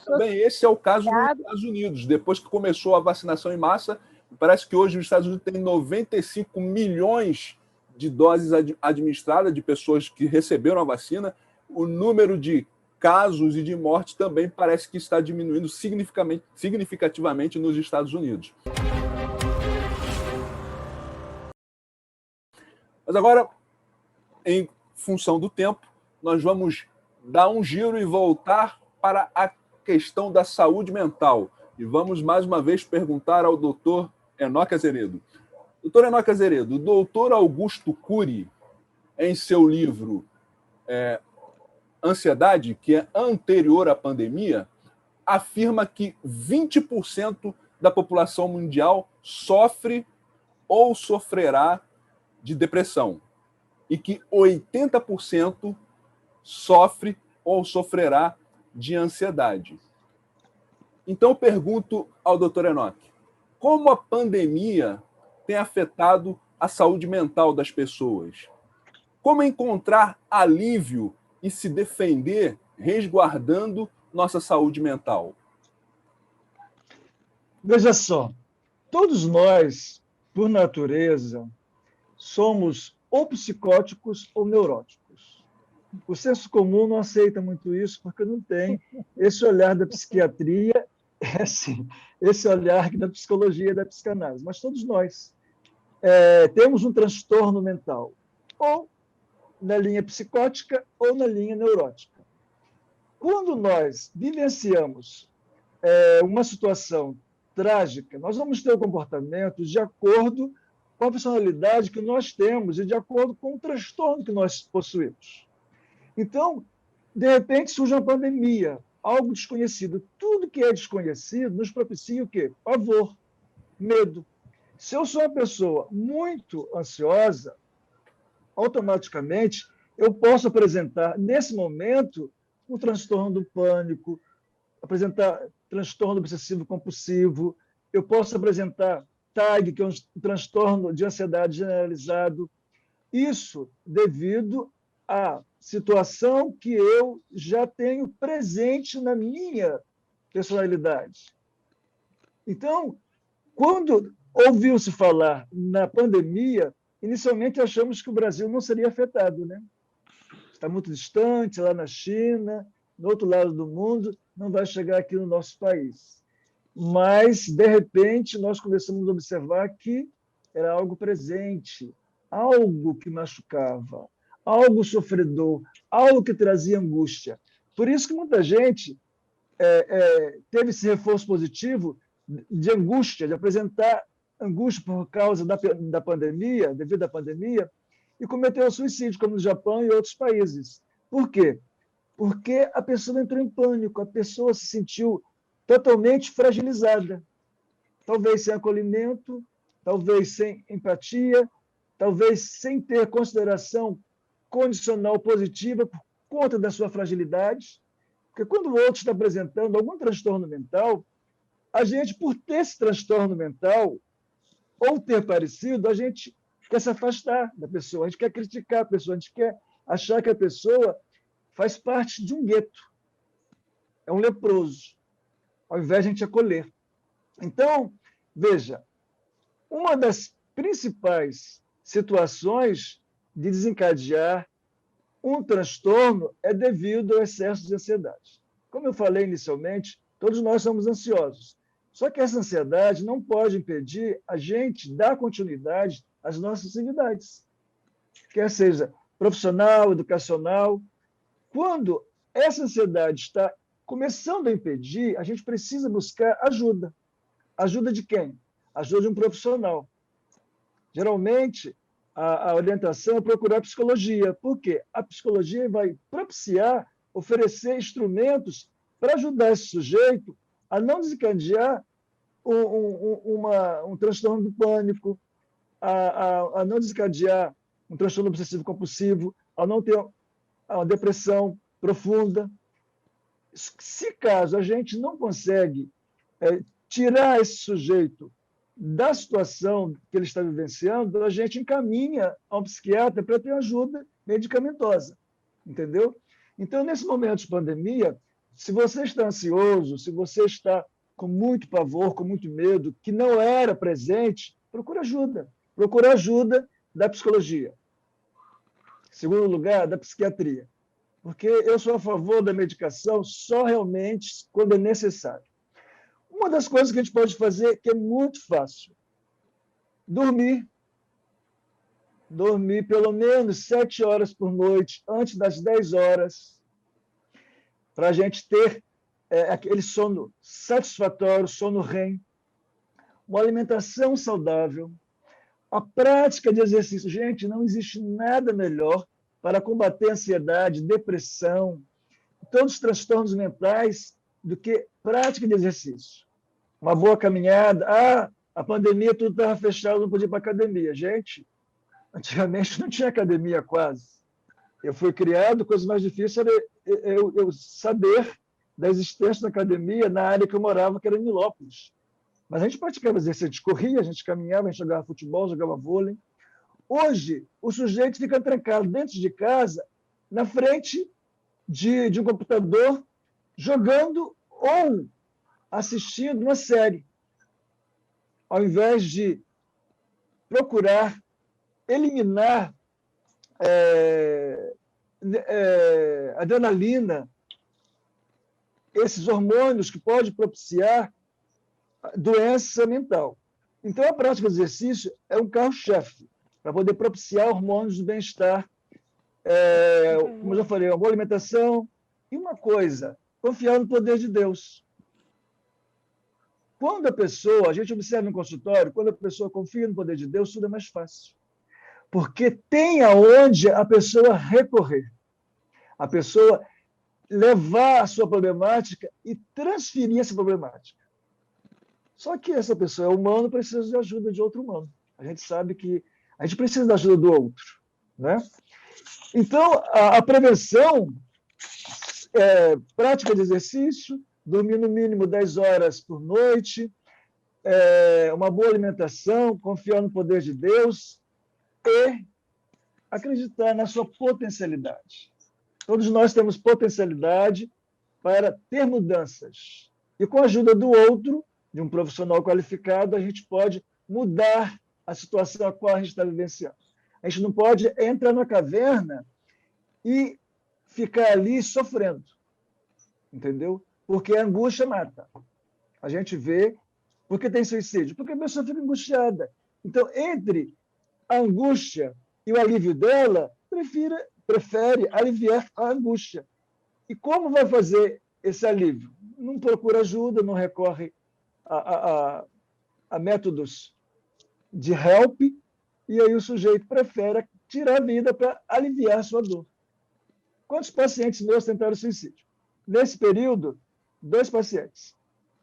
também esse é o caso nos Estados Unidos. Depois que começou a vacinação em massa, parece que hoje os Estados Unidos têm 95 milhões de doses administradas de pessoas que receberam a vacina. O número de casos e de mortes também parece que está diminuindo significativamente nos Estados Unidos. Mas agora, em função do tempo, nós vamos dar um giro e voltar para a questão da saúde mental. E vamos, mais uma vez, perguntar ao doutor Enoque Azeredo. Doutor Enoque Azeredo, o doutor Augusto Cury, em seu livro Ansiedade, que é anterior à pandemia, afirma que 20% da população mundial sofre ou sofrerá de depressão e que 80% sofre ou sofrerá de ansiedade. Então, eu pergunto ao Dr. Enoch, como a pandemia tem afetado a saúde mental das pessoas? Como encontrar alívio e se defender resguardando nossa saúde mental? Veja só, todos nós, por natureza, somos ou psicóticos ou neuróticos. O senso comum não aceita muito isso porque não tem esse olhar da psiquiatria, esse olhar da psicologia e da psicanálise. Mas todos nós temos um transtorno mental, ou na linha psicótica ou na linha neurótica. Quando nós vivenciamos uma situação trágica, nós vamos ter o comportamento de acordo com a personalidade que nós temos e de acordo com o transtorno que nós possuímos. Então, de repente, surge uma pandemia, algo desconhecido. Tudo que é desconhecido nos propicia o quê? Pavor, medo. Se eu sou uma pessoa muito ansiosa, automaticamente eu posso apresentar, nesse momento, um transtorno do pânico, apresentar transtorno obsessivo-compulsivo, eu posso apresentar TAG, que é um transtorno de ansiedade generalizado. Isso devido à situação que eu já tenho presente na minha personalidade. Então, quando ouviu-se falar na pandemia, inicialmente achamos que o Brasil não seria afetado, né? Está muito distante, lá na China, no outro lado do mundo, não vai chegar aqui no nosso país. Mas, de repente, nós começamos a observar que era algo presente, algo que machucava, algo sofredor, algo que trazia angústia. Por isso que muita gente teve esse reforço positivo de angústia, de apresentar angústia por causa da pandemia, devido à pandemia, e cometeu suicídio, como no Japão e outros países. Por quê? Porque a pessoa entrou em pânico, a pessoa se sentiu totalmente fragilizada, talvez sem acolhimento, talvez sem empatia, talvez sem ter consideração condicional positiva por conta da sua fragilidade, porque quando o outro está apresentando algum transtorno mental, a gente, por ter esse transtorno mental, ou ter parecido, a gente quer se afastar da pessoa, a gente quer criticar a pessoa, a gente quer achar que a pessoa faz parte de um gueto, é um leproso, ao invés de a gente acolher. Então, veja, uma das principais situações de desencadear um transtorno é devido ao excesso de ansiedade. Como eu falei inicialmente, todos nós somos ansiosos. Só que essa ansiedade não pode impedir a gente dar continuidade às nossas atividades, quer seja profissional, educacional. Quando essa ansiedade está começando a impedir, a gente precisa buscar ajuda. Ajuda de quem? Ajuda de um profissional. Geralmente, a orientação é procurar psicologia. Por quê? A psicologia vai propiciar, oferecer instrumentos para ajudar esse sujeito a não desencadear um transtorno do pânico, a não desencadear um transtorno obsessivo-compulsivo, a não ter uma depressão profunda. Se caso a gente não consegue tirar esse sujeito da situação que ele está vivenciando, a gente encaminha a um psiquiatra para ter ajuda medicamentosa, entendeu? Então, nesse momento de pandemia, se você está ansioso, se você está com muito pavor, com muito medo, que não era presente, procura ajuda. Procura ajuda da psicologia. Em segundo lugar, da psiquiatria. Porque eu sou a favor da medicação só realmente quando é necessário. Uma das coisas que a gente pode fazer, que é muito fácil, dormir. Dormir pelo menos 7 horas por noite, antes das 10 horas, para a gente ter aquele sono satisfatório, sono REM, uma alimentação saudável, a prática de exercício. Gente, não existe nada melhor para combater ansiedade, depressão, todos os transtornos mentais, do que prática de exercício. uma boa caminhada. A pandemia tudo estava fechado, não podia ir para academia. Gente, antigamente não tinha academia quase. Eu fui criado, a coisa mais difícil era eu saber da existência da academia na área que eu morava, que era em Nilópolis. Mas a gente praticava exercício, a gente corria, a gente caminhava, a gente jogava futebol, jogava vôlei. Hoje, o sujeito fica trancado dentro de casa, na frente de um computador, jogando ou assistindo uma série, ao invés de procurar eliminar adrenalina, esses hormônios que podem propiciar doença mental. Então, a prática do exercício é um carro-chefe para poder propiciar hormônios do bem-estar, como eu já falei, uma boa alimentação e uma coisa, confiar no poder de Deus. Quando a gente observa no consultório, quando a pessoa confia no poder de Deus, tudo é mais fácil. Porque tem aonde a pessoa recorrer. A pessoa levar a sua problemática e transferir essa problemática. Só que essa pessoa é humana, precisa de ajuda de outro humano. A gente sabe que a gente precisa da ajuda do outro, né? Então, a prevenção, prática de exercício, dormir no mínimo 10 horas por noite, uma boa alimentação, confiar no poder de Deus e acreditar na sua potencialidade. Todos nós temos potencialidade para ter mudanças. E com a ajuda do outro, de um profissional qualificado, a gente pode mudar a situação a qual a gente está vivenciando. A gente não pode entrar na caverna e ficar ali sofrendo, entendeu? Porque a angústia mata. A gente vê, por que tem suicídio? Porque a pessoa fica angustiada. Então, entre a angústia e o alívio dela, prefere aliviar a angústia. E como vai fazer esse alívio? Não procura ajuda, não recorre a métodos de help, e aí o sujeito prefere tirar a vida para aliviar a sua dor. Quantos pacientes meus tentaram suicídio? Nesse período, 2 pacientes.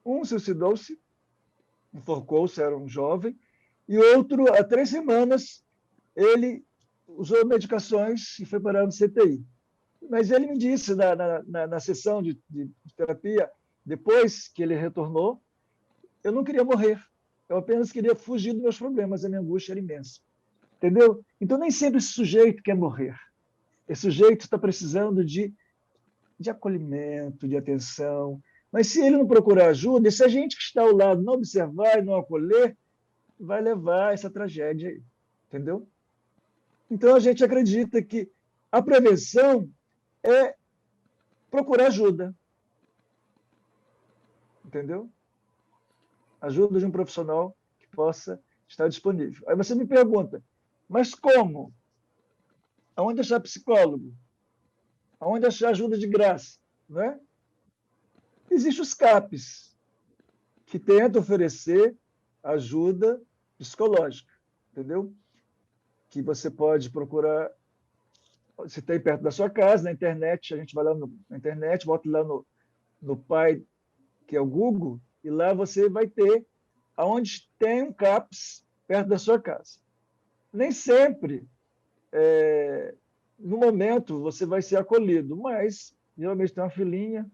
Um suicidou-se, enforcou-se, era um jovem, e outro, há 3 semanas, ele usou medicações e foi parar no CTI. Mas ele me disse na sessão de terapia, depois que ele retornou, eu não queria morrer. Eu apenas queria fugir dos meus problemas, a minha angústia era imensa. Entendeu? Então, nem sempre esse sujeito quer morrer. Esse sujeito está precisando de acolhimento, de atenção. Mas se ele não procurar ajuda, e se a gente que está ao lado não observar e não acolher, vai levar a essa tragédia aí. Entendeu? Então, a gente acredita que a prevenção é procurar ajuda. Entendeu? Ajuda de um profissional que possa estar disponível. Aí você me pergunta, mas como? Aonde achar psicólogo? Aonde achar ajuda de graça? Né? Existem os CAPs, que tentam oferecer ajuda psicológica, entendeu? Que você pode procurar, se está aí perto da sua casa, na internet, a gente vai lá na internet, bota lá no Pai, que é o Google, e lá você vai ter aonde tem um CAPS perto da sua casa. Nem sempre, no momento, você vai ser acolhido, mas geralmente tem uma filinha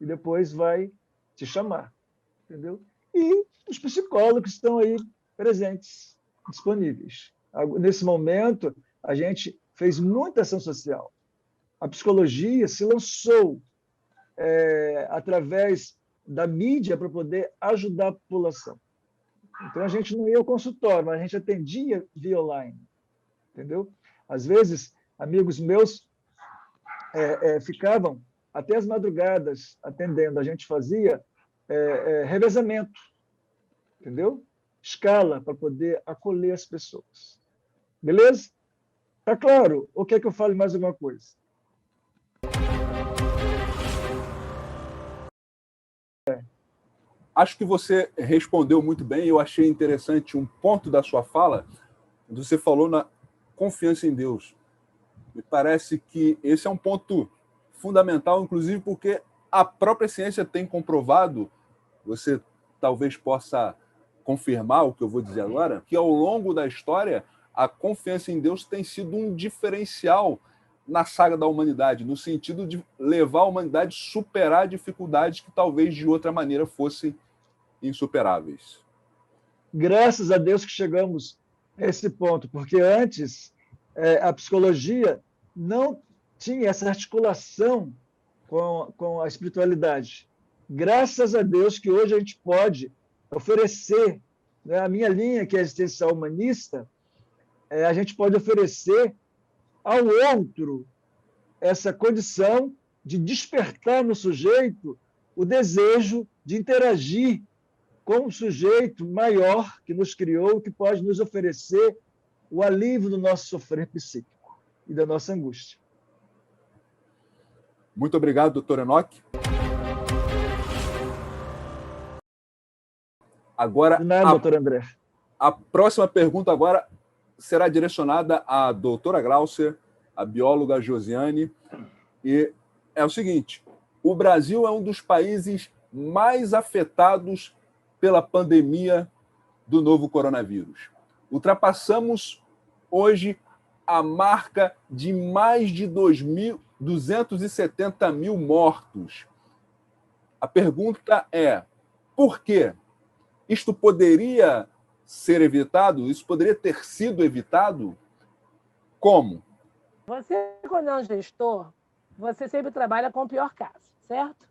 e depois vai te chamar, entendeu? E os psicólogos estão aí presentes, disponíveis. Nesse momento, a gente fez muita ação social. A psicologia se lançou através da mídia para poder ajudar a população. Então, a gente não ia ao consultório, mas a gente atendia via online, entendeu? Às vezes, amigos meus ficavam até as madrugadas atendendo. A gente fazia revezamento, entendeu? Escala para poder acolher as pessoas. Beleza? Tá claro? Ou quer que eu fale mais alguma coisa? Acho que você respondeu muito bem. Eu achei interessante um ponto da sua fala, onde você falou na confiança em Deus. Me parece que esse é um ponto fundamental, inclusive porque a própria ciência tem comprovado, você talvez possa confirmar o que eu vou dizer agora, que ao longo da história a confiança em Deus tem sido um diferencial na saga da humanidade, no sentido de levar a humanidade a superar dificuldades que talvez de outra maneira fossem insuperáveis. Graças a Deus que chegamos a esse ponto, porque antes a psicologia não tinha essa articulação com a espiritualidade. Graças a Deus que hoje a gente pode oferecer, né, a minha linha, que é a existencial humanista, a gente pode oferecer ao outro essa condição de despertar no sujeito o desejo de interagir com um sujeito maior que nos criou, que pode nos oferecer o alívio do nosso sofrer psíquico e da nossa angústia. Muito obrigado, doutor Enoque. Agora, de nada, doutor André. A próxima pergunta agora será direcionada à doutora Gláucia, a bióloga Josiane, e é o seguinte: o Brasil é um dos países mais afetados pela pandemia do novo coronavírus. Ultrapassamos hoje a marca de mais de 270 mil mortos. A pergunta é: por quê? Isto poderia ser evitado? Isso poderia ter sido evitado? Como? Você, quando é um gestor, você sempre trabalha com o pior caso, certo?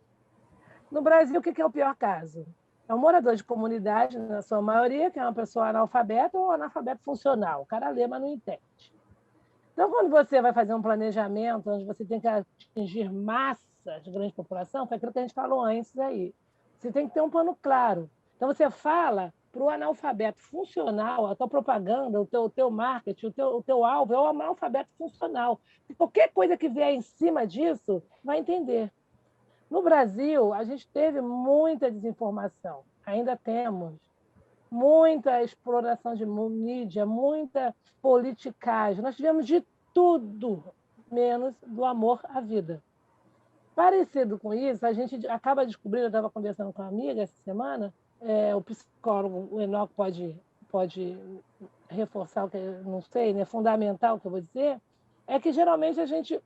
No Brasil, o que é o pior caso? É um morador de comunidade, na sua maioria, que é uma pessoa analfabeta ou analfabeto funcional. O cara lê, mas não entende. Então, quando você vai fazer um planejamento onde você tem que atingir massas de grande população, foi aquilo que a gente falou antes aí. Você tem que ter um plano claro. Então, você fala para o analfabeto funcional, a tua propaganda, o teu marketing, o teu alvo é o analfabeto funcional. E qualquer coisa que vier em cima disso, vai entender. No Brasil, a gente teve muita desinformação, ainda temos muita exploração de mídia, muita politicagem. Nós tivemos de tudo, menos do amor à vida. Parecido com isso, a gente acaba descobrindo, eu estava conversando com uma amiga essa semana, o psicólogo, o Enoque pode reforçar o que eu não sei, né, fundamental o que eu vou dizer, é que geralmente a gente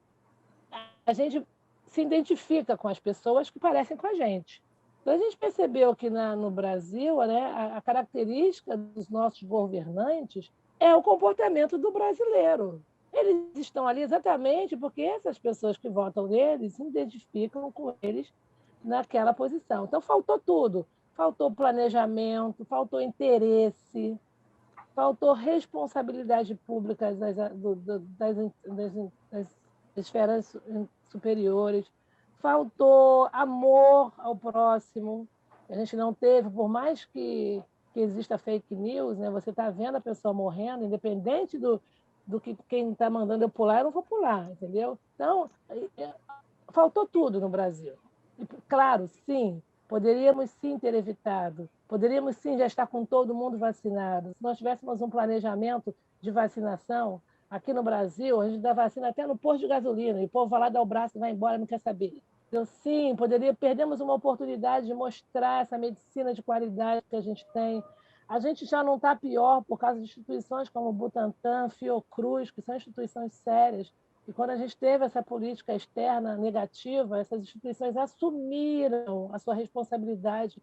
se identifica com as pessoas que parecem com a gente. Então, a gente percebeu que no Brasil, né, a característica dos nossos governantes é o comportamento do brasileiro. Eles estão ali exatamente porque essas pessoas que votam neles se identificam com eles naquela posição. Então, faltou tudo. Faltou planejamento, faltou interesse, faltou responsabilidade pública das esferas superiores, faltou amor ao próximo. A gente não teve, por mais que exista fake news, né? Você está vendo a pessoa morrendo, independente do que quem está mandando eu pular, eu não vou pular, entendeu? Então, faltou tudo no Brasil. E, claro, sim, poderíamos sim ter evitado, poderíamos sim já estar com todo mundo vacinado. Se nós tivéssemos um planejamento de vacinação, aqui no Brasil, a gente dá vacina até no posto de gasolina, e o povo vai lá, dá o braço e vai embora, não quer saber. Então, sim, perdemos uma oportunidade de mostrar essa medicina de qualidade que a gente tem. A gente já não está pior por causa de instituições como o Butantan, Fiocruz, que são instituições sérias. E quando a gente teve essa política externa negativa, essas instituições assumiram a sua responsabilidade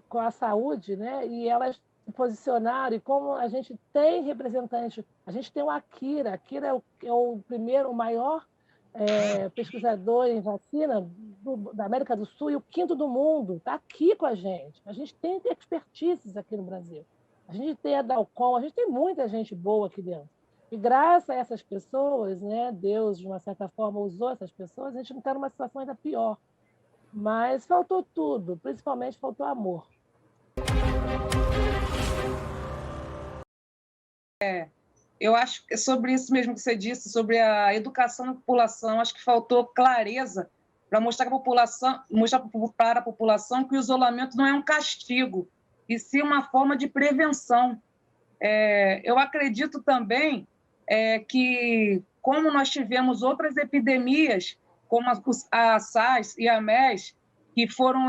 com a saúde, né? E elas se posicionaram. E como a gente tem representantes, a gente tem o Akira. Akira é o primeiro, o maior pesquisador em vacina da América do Sul e o quinto do mundo. Está aqui com a gente. A gente tem expertises aqui no Brasil. A gente tem a Dalcom, a gente tem muita gente boa aqui dentro. E graças a essas pessoas, né, Deus, de uma certa forma, usou essas pessoas, a gente não está numa situação ainda pior. Mas faltou tudo, principalmente faltou amor. Eu acho que sobre isso mesmo que você disse, sobre a educação da população, acho que faltou clareza para mostrar para a população que o isolamento não é um castigo, e sim uma forma de prevenção. Eu acredito também que, como nós tivemos outras epidemias, como a SARS e a MERS, que foram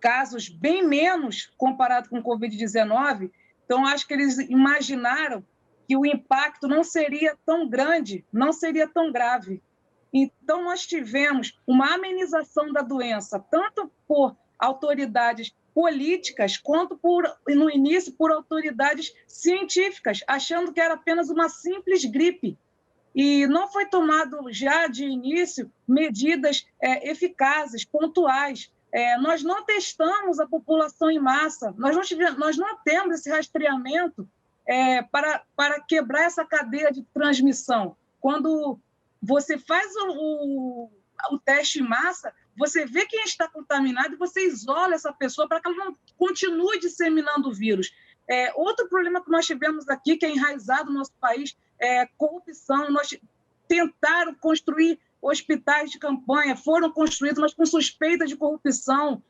casos bem menos comparado com o Covid-19, então acho que eles imaginaram que o impacto não seria tão grande, não seria tão grave. Então, nós tivemos uma amenização da doença, tanto por autoridades políticas, quanto, no início, por autoridades científicas, achando que era apenas uma simples gripe. E não foi tomado já de início medidas eficazes, pontuais. Nós não testamos a população em massa, nós não temos esse rastreamento para quebrar essa cadeia de transmissão. Quando você faz o teste em massa, você vê quem está contaminado e você isola essa pessoa para que ela não continue disseminando o vírus. Outro problema que nós tivemos aqui, que é enraizado no nosso país, é corrupção. Nós tentaram construir hospitais de campanha, foram construídos, mas com suspeita de corrupção,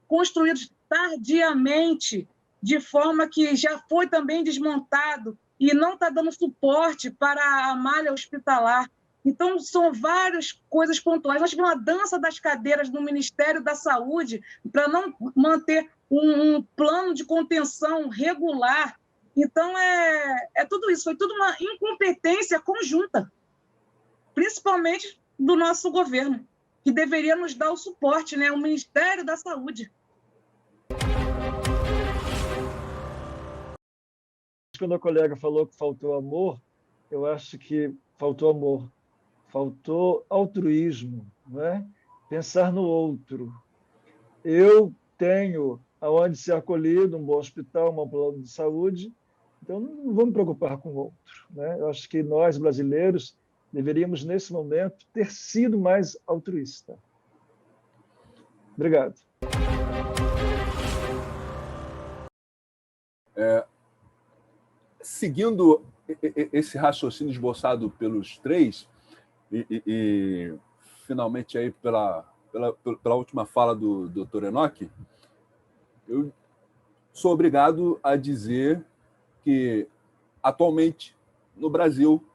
construídos tardiamente, de forma que já foi também desmontado e não está dando suporte para a malha hospitalar. Então, são várias coisas pontuais. Nós tivemos uma dança das cadeiras no Ministério da Saúde para não manter um plano de contenção regular. Então, é tudo isso. Foi tudo uma incompetência conjunta, principalmente do nosso governo, que deveria nos dar o suporte, né? O Ministério da Saúde. Quando a colega falou que faltou amor, eu acho que faltou amor. Faltou altruísmo, não é? Pensar no outro. Eu tenho aonde ser acolhido, um bom hospital, um bom plano de saúde, então não vou me preocupar com o outro, né? Eu acho que nós, brasileiros, deveríamos, nesse momento, ter sido mais altruístas. Obrigado. Seguindo esse raciocínio esboçado pelos três, e finalmente aí pela última fala do Dr. Enoque, eu sou obrigado a dizer que atualmente no Brasil,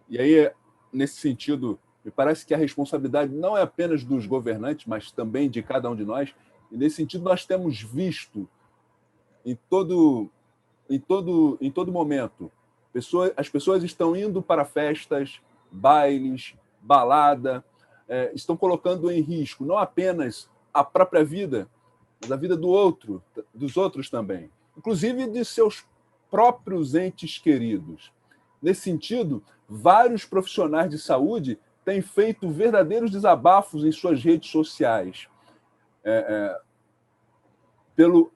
e aí nesse sentido me parece que a responsabilidade não é apenas dos governantes, mas também de cada um de nós, e nesse sentido nós temos visto em todo momento as pessoas estão indo para festas, bailes, balada, estão colocando em risco não apenas a própria vida, mas a vida dos outros também, inclusive de seus próprios entes queridos. Nesse sentido, vários profissionais de saúde têm feito verdadeiros desabafos em suas redes sociais, pelo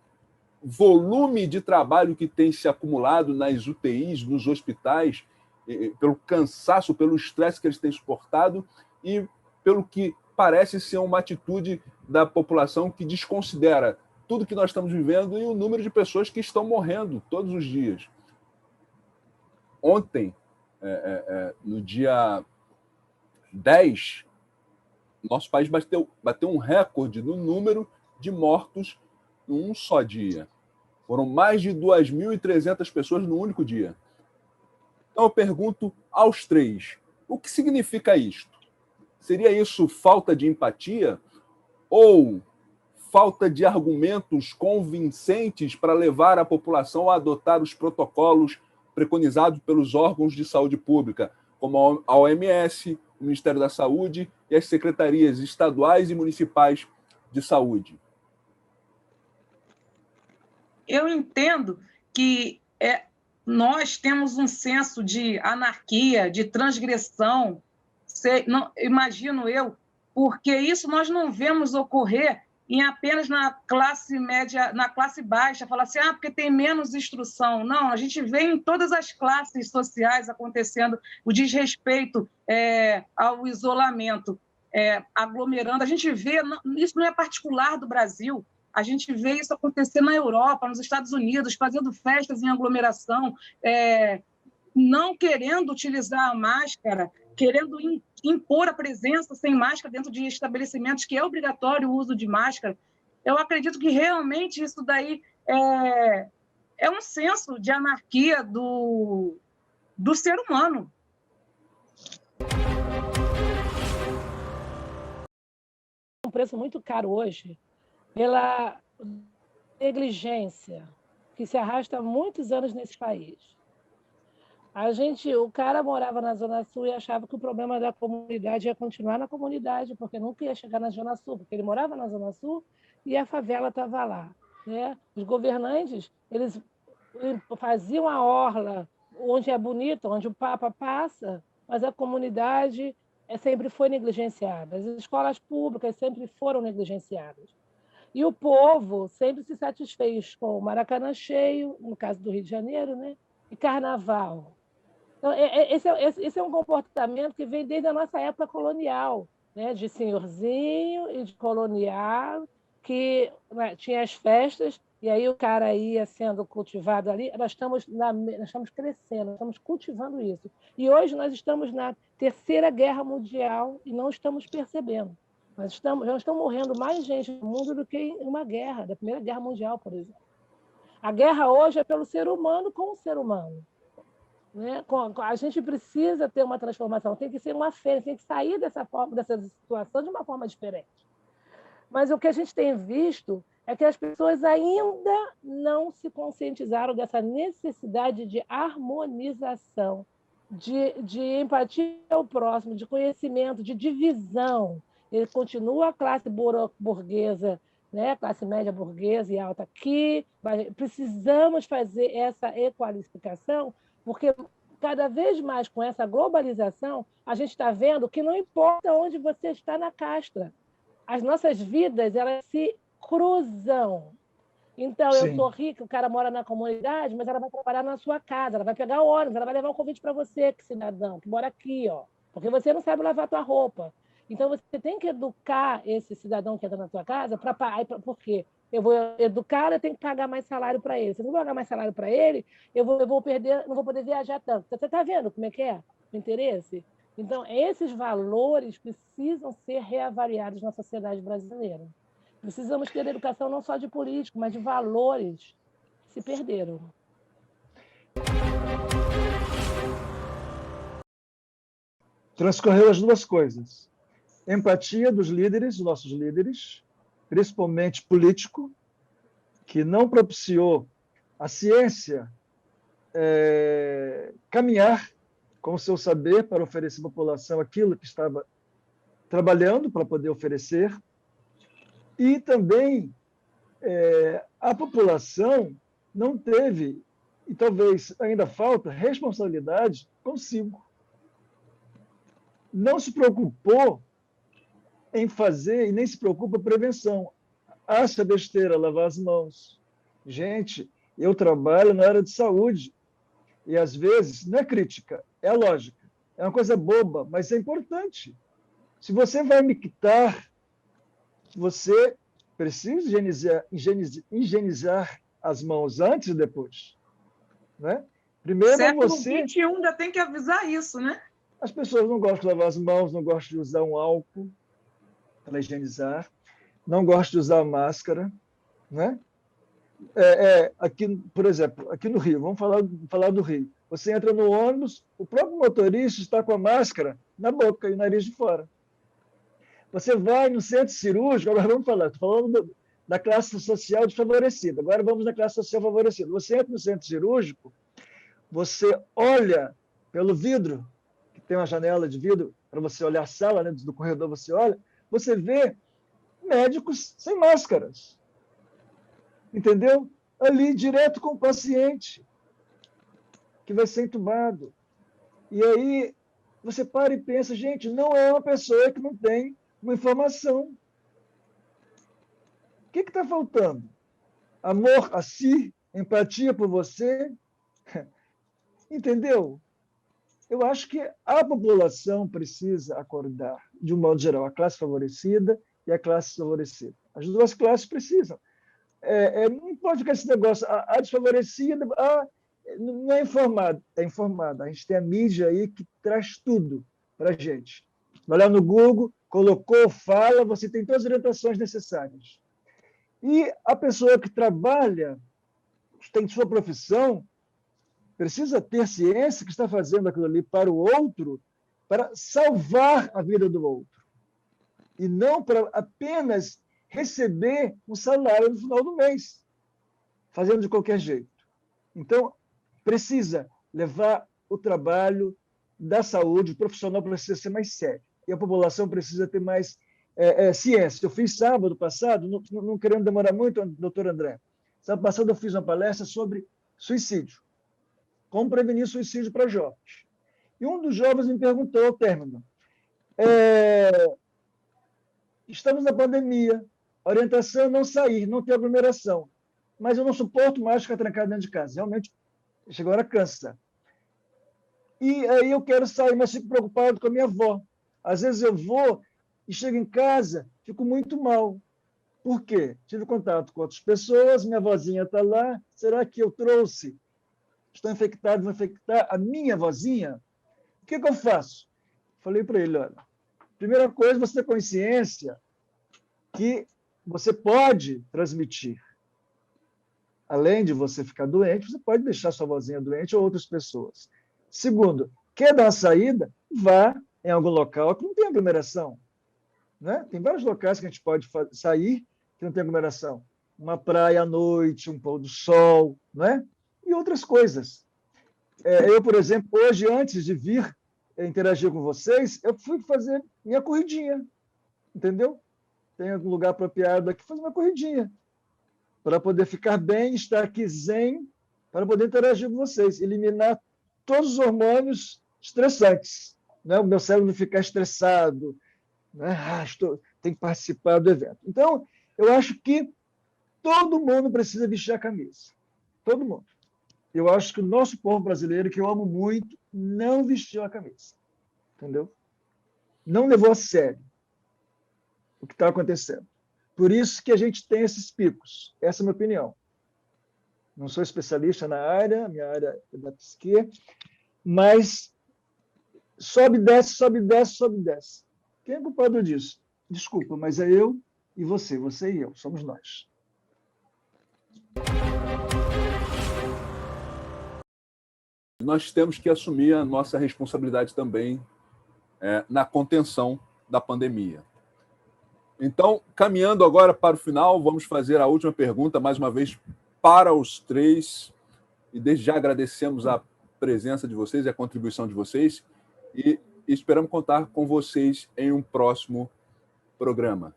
volume de trabalho que tem se acumulado nas UTIs, nos hospitais, pelo cansaço, pelo estresse que eles têm suportado e pelo que parece ser uma atitude da população que desconsidera tudo que nós estamos vivendo e o número de pessoas que estão morrendo todos os dias. Ontem, no dia 10, nosso país bateu um recorde no número de mortos num só dia. Foram mais de 2.300 pessoas no único dia. Então eu pergunto aos três, o que significa isto? Seria isso falta de empatia ou falta de argumentos convincentes para levar a população a adotar os protocolos preconizados pelos órgãos de saúde pública, como a OMS, o Ministério da Saúde e as secretarias estaduais e municipais de saúde? Eu entendo que nós temos um senso de anarquia, de transgressão, imagino eu, porque isso nós não vemos ocorrer apenas na classe média, na classe baixa, falar assim, porque tem menos instrução. Não, a gente vê em todas as classes sociais acontecendo o desrespeito ao isolamento, aglomerando. A gente vê, isso não é particular do Brasil, a gente vê isso acontecer na Europa, nos Estados Unidos, fazendo festas em aglomeração, não querendo utilizar a máscara, querendo impor a presença sem máscara dentro de estabelecimentos que é obrigatório o uso de máscara. Eu acredito que realmente isso daí é um senso de anarquia do ser humano. Um preço muito caro hoje pela negligência que se arrasta há muitos anos nesse país. O cara morava na Zona Sul e achava que o problema da comunidade ia continuar na comunidade, porque nunca ia chegar na Zona Sul, porque ele morava na Zona Sul e a favela estava lá, né? Os governantes, eles faziam a orla onde é bonito, onde o Papa passa, mas a comunidade sempre foi negligenciada. As escolas públicas sempre foram negligenciadas. E o povo sempre se satisfez com o Maracanã cheio, no caso do Rio de Janeiro, né? E carnaval. Então, esse é um comportamento que vem desde a nossa época colonial, né? De senhorzinho e de colonial, que, né, tinha as festas, e aí o cara ia sendo cultivado ali. Nós estamos crescendo, nós estamos cultivando isso. E hoje nós estamos na Terceira Guerra Mundial e não estamos percebendo. Já estão morrendo mais gente no mundo do que em uma guerra, da Primeira Guerra Mundial, por exemplo. A guerra hoje é pelo ser humano com o ser humano. Né? A gente precisa ter uma transformação, tem que ser uma fé, tem que sair dessa situação de uma forma diferente. Mas o que a gente tem visto é que as pessoas ainda não se conscientizaram dessa necessidade de harmonização, de empatia ao próximo, de conhecimento, de divisão. Ele continua a classe burguesa, né? Classe média burguesa e alta aqui. Precisamos fazer essa equalificação, porque cada vez mais com essa globalização, a gente está vendo que não importa onde você está na casta, as nossas vidas elas se cruzam. Então, eu sou rica, o cara mora na comunidade, mas ela vai trabalhar na sua casa, ela vai pegar o ônibus, ela vai levar um convite para você, que cidadão, que mora aqui, ó, porque você não sabe lavar a tua roupa. Então, você tem que educar esse cidadão que entra na tua casa, por quê? Eu vou educar, eu tenho que pagar mais salário para ele. Se eu não pagar mais salário para ele, eu vou perder, não vou poder viajar tanto. Você está vendo como é que é o interesse? Então, esses valores precisam ser reavaliados na sociedade brasileira. Precisamos ter educação não só de político, mas de valores que se perderam. Transcorreu as duas coisas. Empatia dos líderes, nossos líderes, principalmente político, que não propiciou a ciência caminhar com o seu saber para oferecer à população aquilo que estava trabalhando para poder oferecer. E também a população não teve, e talvez ainda falta, responsabilidade consigo. Não se preocupou em fazer e nem se preocupa prevenção. Acha besteira lavar as mãos. Gente, eu trabalho na área de saúde e, às vezes, não é crítica, é a lógica. É uma coisa boba, mas é importante. Se você vai mictar, você precisa higienizar as mãos antes e depois. Né? Primeiro, século XXI ainda tem que avisar isso, né? As pessoas não gostam de lavar as mãos, não gostam de usar um álcool para higienizar, não gostam de usar máscara. Né? Aqui, por exemplo, aqui no Rio, vamos falar do Rio. Você entra no ônibus, o próprio motorista está com a máscara na boca e o nariz de fora. Você vai no centro cirúrgico, agora vamos falar, estou falando da classe social desfavorecida, agora vamos na classe social favorecida. Você entra no centro cirúrgico, você olha pelo vidro, que tem uma janela de vidro, para você olhar a sala, né, do corredor você olha, você vê médicos sem máscaras. Entendeu? Ali, direto com o paciente, que vai ser entubado. E aí, você para e pensa, gente, não é uma pessoa que não tem uma informação. O que está faltando? Amor a si, empatia por você. Entendeu? Eu acho que a população precisa acordar, de um modo geral, a classe favorecida e a classe desfavorecida. As duas classes precisam. Não pode ficar esse negócio, a desfavorecida não é informada, é informada. A gente tem a mídia aí que traz tudo para a gente. Vai lá no Google, colocou, fala, você tem todas as orientações necessárias. E a pessoa que trabalha, tem sua profissão, precisa ter ciência que está fazendo aquilo ali para o outro, para salvar a vida do outro. E não para apenas receber um salário no final do mês, fazendo de qualquer jeito. Então, precisa levar o trabalho da saúde, o profissional precisa ser mais sério, e a população precisa ter mais ciência. Eu fiz sábado passado, não querendo demorar muito, doutor André, sábado passado eu fiz uma palestra sobre suicídio, como prevenir suicídio para jovens. E um dos jovens me perguntou ao término, estamos na pandemia, a orientação é não sair, não ter aglomeração, mas eu não suporto mais ficar trancado dentro de casa. Realmente, chegou a hora cansa. E aí eu quero sair, mas fico preocupado com a minha avó. Às vezes eu vou e chego em casa, fico muito mal. Por quê? Tive contato com outras pessoas, minha vozinha está lá, será que eu trouxe? Estou infectado, vou infectar a minha vozinha? O que eu faço? Falei para ele, olha, primeira coisa, você ter consciência que você pode transmitir. Além de você ficar doente, você pode deixar sua vozinha doente ou outras pessoas. Segundo, quer dar uma saída? Vá em algum local que não tem aglomeração. Né? Tem vários locais que a gente pode sair que não tem aglomeração. Uma praia à noite, um pôr do sol, né? E outras coisas. Eu, por exemplo, hoje, antes de vir interagir com vocês, eu fui fazer minha corridinha, entendeu? Tem algum lugar apropriado aqui, fazer uma corridinha, para poder ficar bem, estar aqui zen, para poder interagir com vocês, eliminar todos os hormônios estressantes, né? O meu cérebro não ficar estressado, né? Tem que participar do evento. Então, eu acho que todo mundo precisa vestir a camisa. Todo mundo. Eu acho que o nosso povo brasileiro, que eu amo muito, não vestiu a camisa. Entendeu? Não levou a sério o que está acontecendo. Por isso que a gente tem esses picos. Essa é a minha opinião. Não sou especialista na área, minha área é da psique, mas sobe, desce, sobe, desce, sobe, desce. Quem é culpado disso? Desculpa, mas é eu e você e eu, somos nós. Nós temos que assumir a nossa responsabilidade também na contenção da pandemia. Então, caminhando agora para o final, vamos fazer a última pergunta, mais uma vez, para os três. E desde já agradecemos a presença de vocês e a contribuição de vocês. E esperamos contar com vocês em um próximo programa.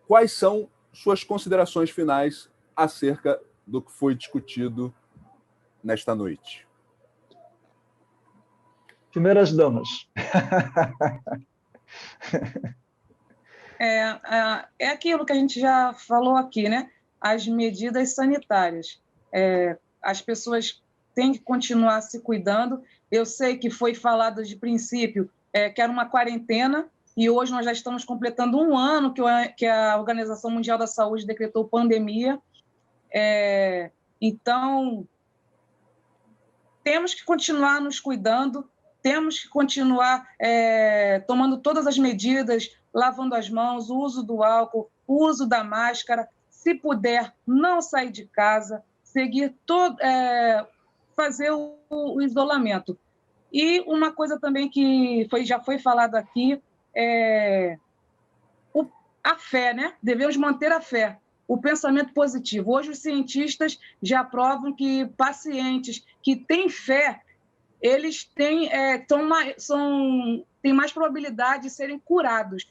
Quais são suas considerações finais acerca do que foi discutido nesta noite? Primeiras damas. É aquilo que a gente já falou aqui, né? As medidas sanitárias. As pessoas têm que continuar se cuidando. Eu sei que foi falado de princípio que era uma quarentena, e hoje nós já estamos completando um ano que a Organização Mundial da Saúde decretou pandemia. Então, temos que continuar nos cuidando, temos que continuar tomando todas as medidas, lavando as mãos, o uso do álcool, o uso da máscara. Se puder, não sair de casa, fazer o isolamento. E uma coisa também que já foi falado aqui, a fé, né? Devemos manter a fé, o pensamento positivo. Hoje os cientistas já provam que pacientes que têm fé, eles têm mais probabilidade de serem curados.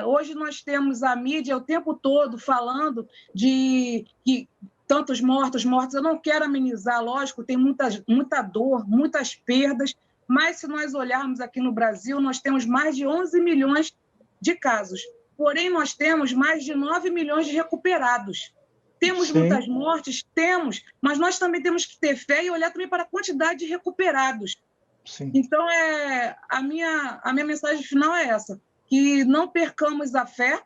Hoje nós temos a mídia o tempo todo falando de que tantos mortos. Eu não quero amenizar, lógico, tem muita dor, muitas perdas, mas se nós olharmos aqui no Brasil, nós temos mais de 11 milhões de casos. Porém, nós temos mais de 9 milhões de recuperados. Temos Sim. muitas mortes? Temos, mas nós também temos que ter fé e olhar também para a quantidade de recuperados. Sim. Então, a minha mensagem final é essa, que não percamos a fé,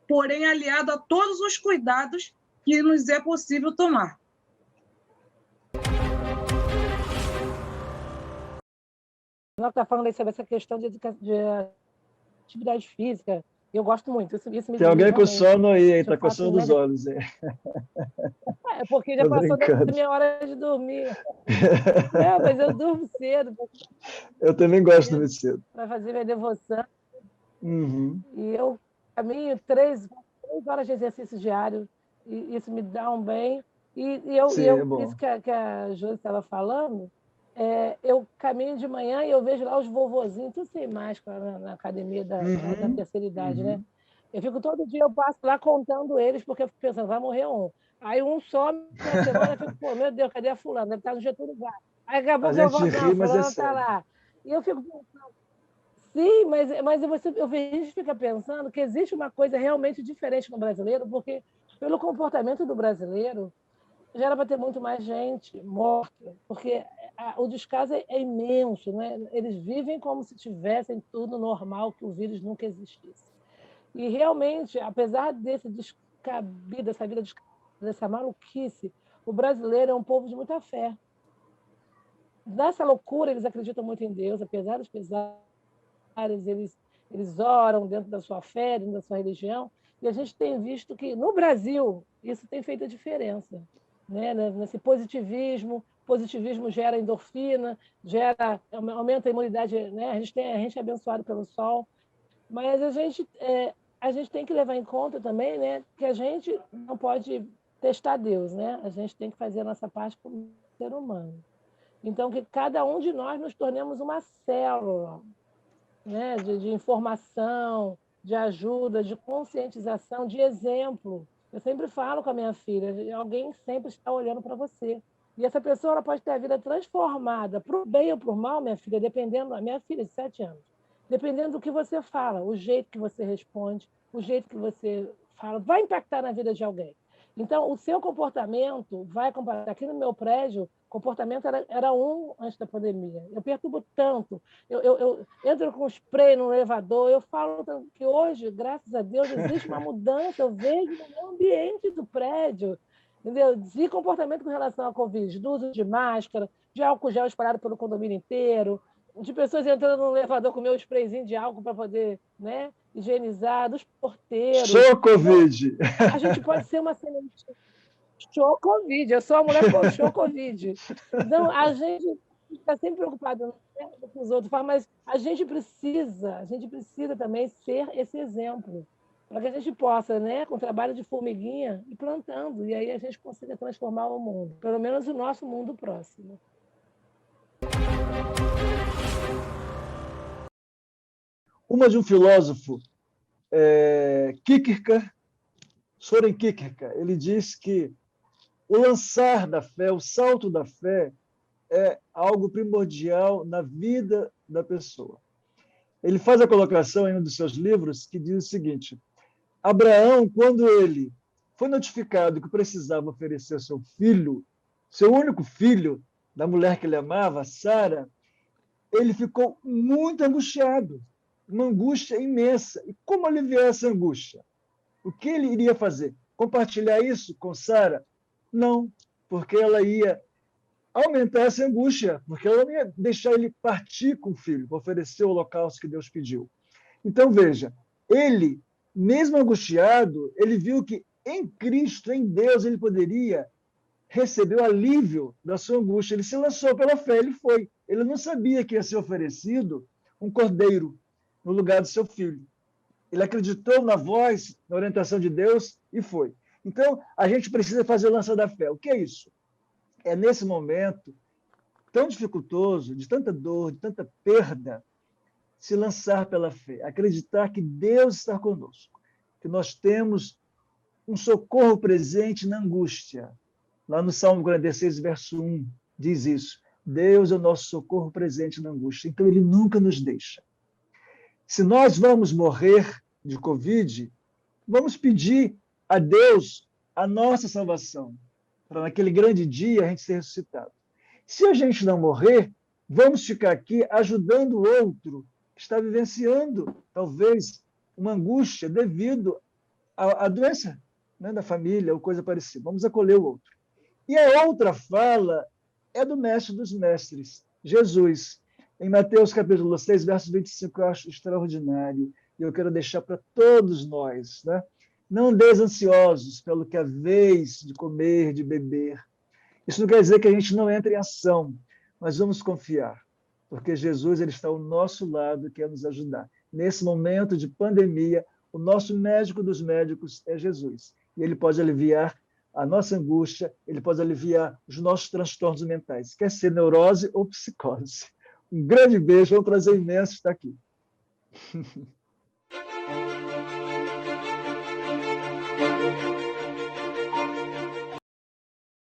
porém aliado a todos os cuidados que nos é possível tomar. Nós está falando aí sobre essa questão de atividade física. Eu gosto muito. Isso me Tem alguém com sono aí, está fato, coçando os olhos. Porque já passou da minha hora de dormir. Não, mas eu durmo cedo. Eu também gosto de dormir cedo. Para fazer minha devoção. Uhum. E eu caminho 3 6 horas de exercício diário, e isso me dá um bem. Sim, é bom. Isso que a Josi estava falando, eu caminho de manhã e eu vejo lá os vovozinhos, tudo sem máscara na academia da terceira idade, né? Eu fico todo dia, eu passo lá contando eles, porque eu fico pensando, vai morrer um. Aí um some na semana, eu fico, pô, meu Deus, cadê a fulana? Deve estar no Getúlio Vargas. Aí daqui a pouco eu volto, não, a fulana está lá. E eu fico pensando, sim, mas a gente fica pensando que existe uma coisa realmente diferente no brasileiro, porque pelo comportamento do brasileiro, já era para ter muito mais gente morta, porque o descaso é imenso, né? Eles vivem como se tivessem tudo normal, que o vírus nunca existisse. E realmente, apesar desse descabido, dessa vida descabida, dessa maluquice, o brasileiro é um povo de muita fé. Nessa loucura, eles acreditam muito em Deus, apesar dos pesares, eles oram dentro da sua fé, dentro da sua religião, e a gente tem visto que, no Brasil, isso tem feito a diferença. Né? Nesse positivismo gera endorfina, aumenta a imunidade, né? A gente é abençoado pelo sol, mas a gente tem que levar em conta também, né, que a gente não pode testar Deus, né? A gente tem que fazer a nossa parte como ser humano. Então, que cada um de nós nos tornemos uma célula, né, de informação, de ajuda, de conscientização, de exemplo. Eu sempre falo com a minha filha, alguém sempre está olhando para você. E essa pessoa ela pode ter a vida transformada para o bem ou para o mal, minha filha, dependendo... A minha filha de 7 anos. Dependendo do que você fala, o jeito que você responde, o jeito que você fala, vai impactar na vida de alguém. Então, o seu comportamento vai comparar. Aqui no meu prédio, o comportamento era antes da pandemia. Eu perturbo tanto. Eu entro com spray no elevador. Eu falo que hoje, graças a Deus, existe uma mudança. Eu vejo no meu ambiente do prédio, entendeu? De comportamento com relação à Covid, do uso de máscara, de álcool gel espalhado pelo condomínio inteiro, de pessoas entrando no elevador com o meu sprayzinho de álcool para poder, né, higienizar, dos porteiros. Show Covid! A gente pode ser uma semente. Show Covid, eu sou a mulher show Covid. Então, a gente está sempre preocupado com os outros, mas a gente precisa também ser esse exemplo, para que a gente possa, né, com o trabalho de formiguinha, ir plantando, e aí a gente consiga transformar o mundo, pelo menos o nosso mundo próximo. Uma de um filósofo, Kierkegaard, Soren Kierkegaard, ele diz que o lançar da fé, o salto da fé, é algo primordial na vida da pessoa. Ele faz a colocação em um dos seus livros que diz o seguinte: Abraão, quando ele foi notificado que precisava oferecer seu filho, seu único filho, da mulher que ele amava, Sara, ele ficou muito angustiado, uma angústia imensa. E como aliviar essa angústia? O que ele iria fazer? Compartilhar isso com Sara? Não, porque ela ia aumentar essa angústia, porque ela não ia deixar ele partir com o filho, para oferecer o holocausto que Deus pediu. Então, veja, ele, mesmo angustiado, ele viu que em Cristo, em Deus, ele poderia receber o alívio da sua angústia. Ele se lançou pela fé, ele foi. Ele não sabia que ia ser oferecido um cordeiro no lugar do seu filho. Ele acreditou na voz, na orientação de Deus e foi. Então, a gente precisa fazer o lança da fé. O que é isso? É nesse momento tão dificultoso, de tanta dor, de tanta perda, se lançar pela fé, acreditar que Deus está conosco, que nós temos um socorro presente na angústia. Lá no Salmo 46, verso 1, diz isso. Deus é o nosso socorro presente na angústia. Então, ele nunca nos deixa. Se nós vamos morrer de Covid, vamos pedir a Deus a nossa salvação, para naquele grande dia a gente ser ressuscitado. Se a gente não morrer, vamos ficar aqui ajudando o outro que está vivenciando, talvez, uma angústia devido à doença, né, da família ou coisa parecida. Vamos acolher o outro. E a outra fala é do mestre dos mestres, Jesus. Em Mateus capítulo 6, verso 25, eu acho extraordinário, e eu quero deixar para todos nós, né? Não andeis ansiosos pelo que haveis de comer, de beber. Isso não quer dizer que a gente não entre em ação, mas vamos confiar, porque Jesus ele está ao nosso lado, quer nos ajudar. Nesse momento de pandemia, O nosso médico dos médicos é Jesus. E ele pode aliviar a nossa angústia, ele pode aliviar os nossos transtornos mentais, quer ser neurose ou psicose. Um grande beijo, é um prazer imenso estar aqui.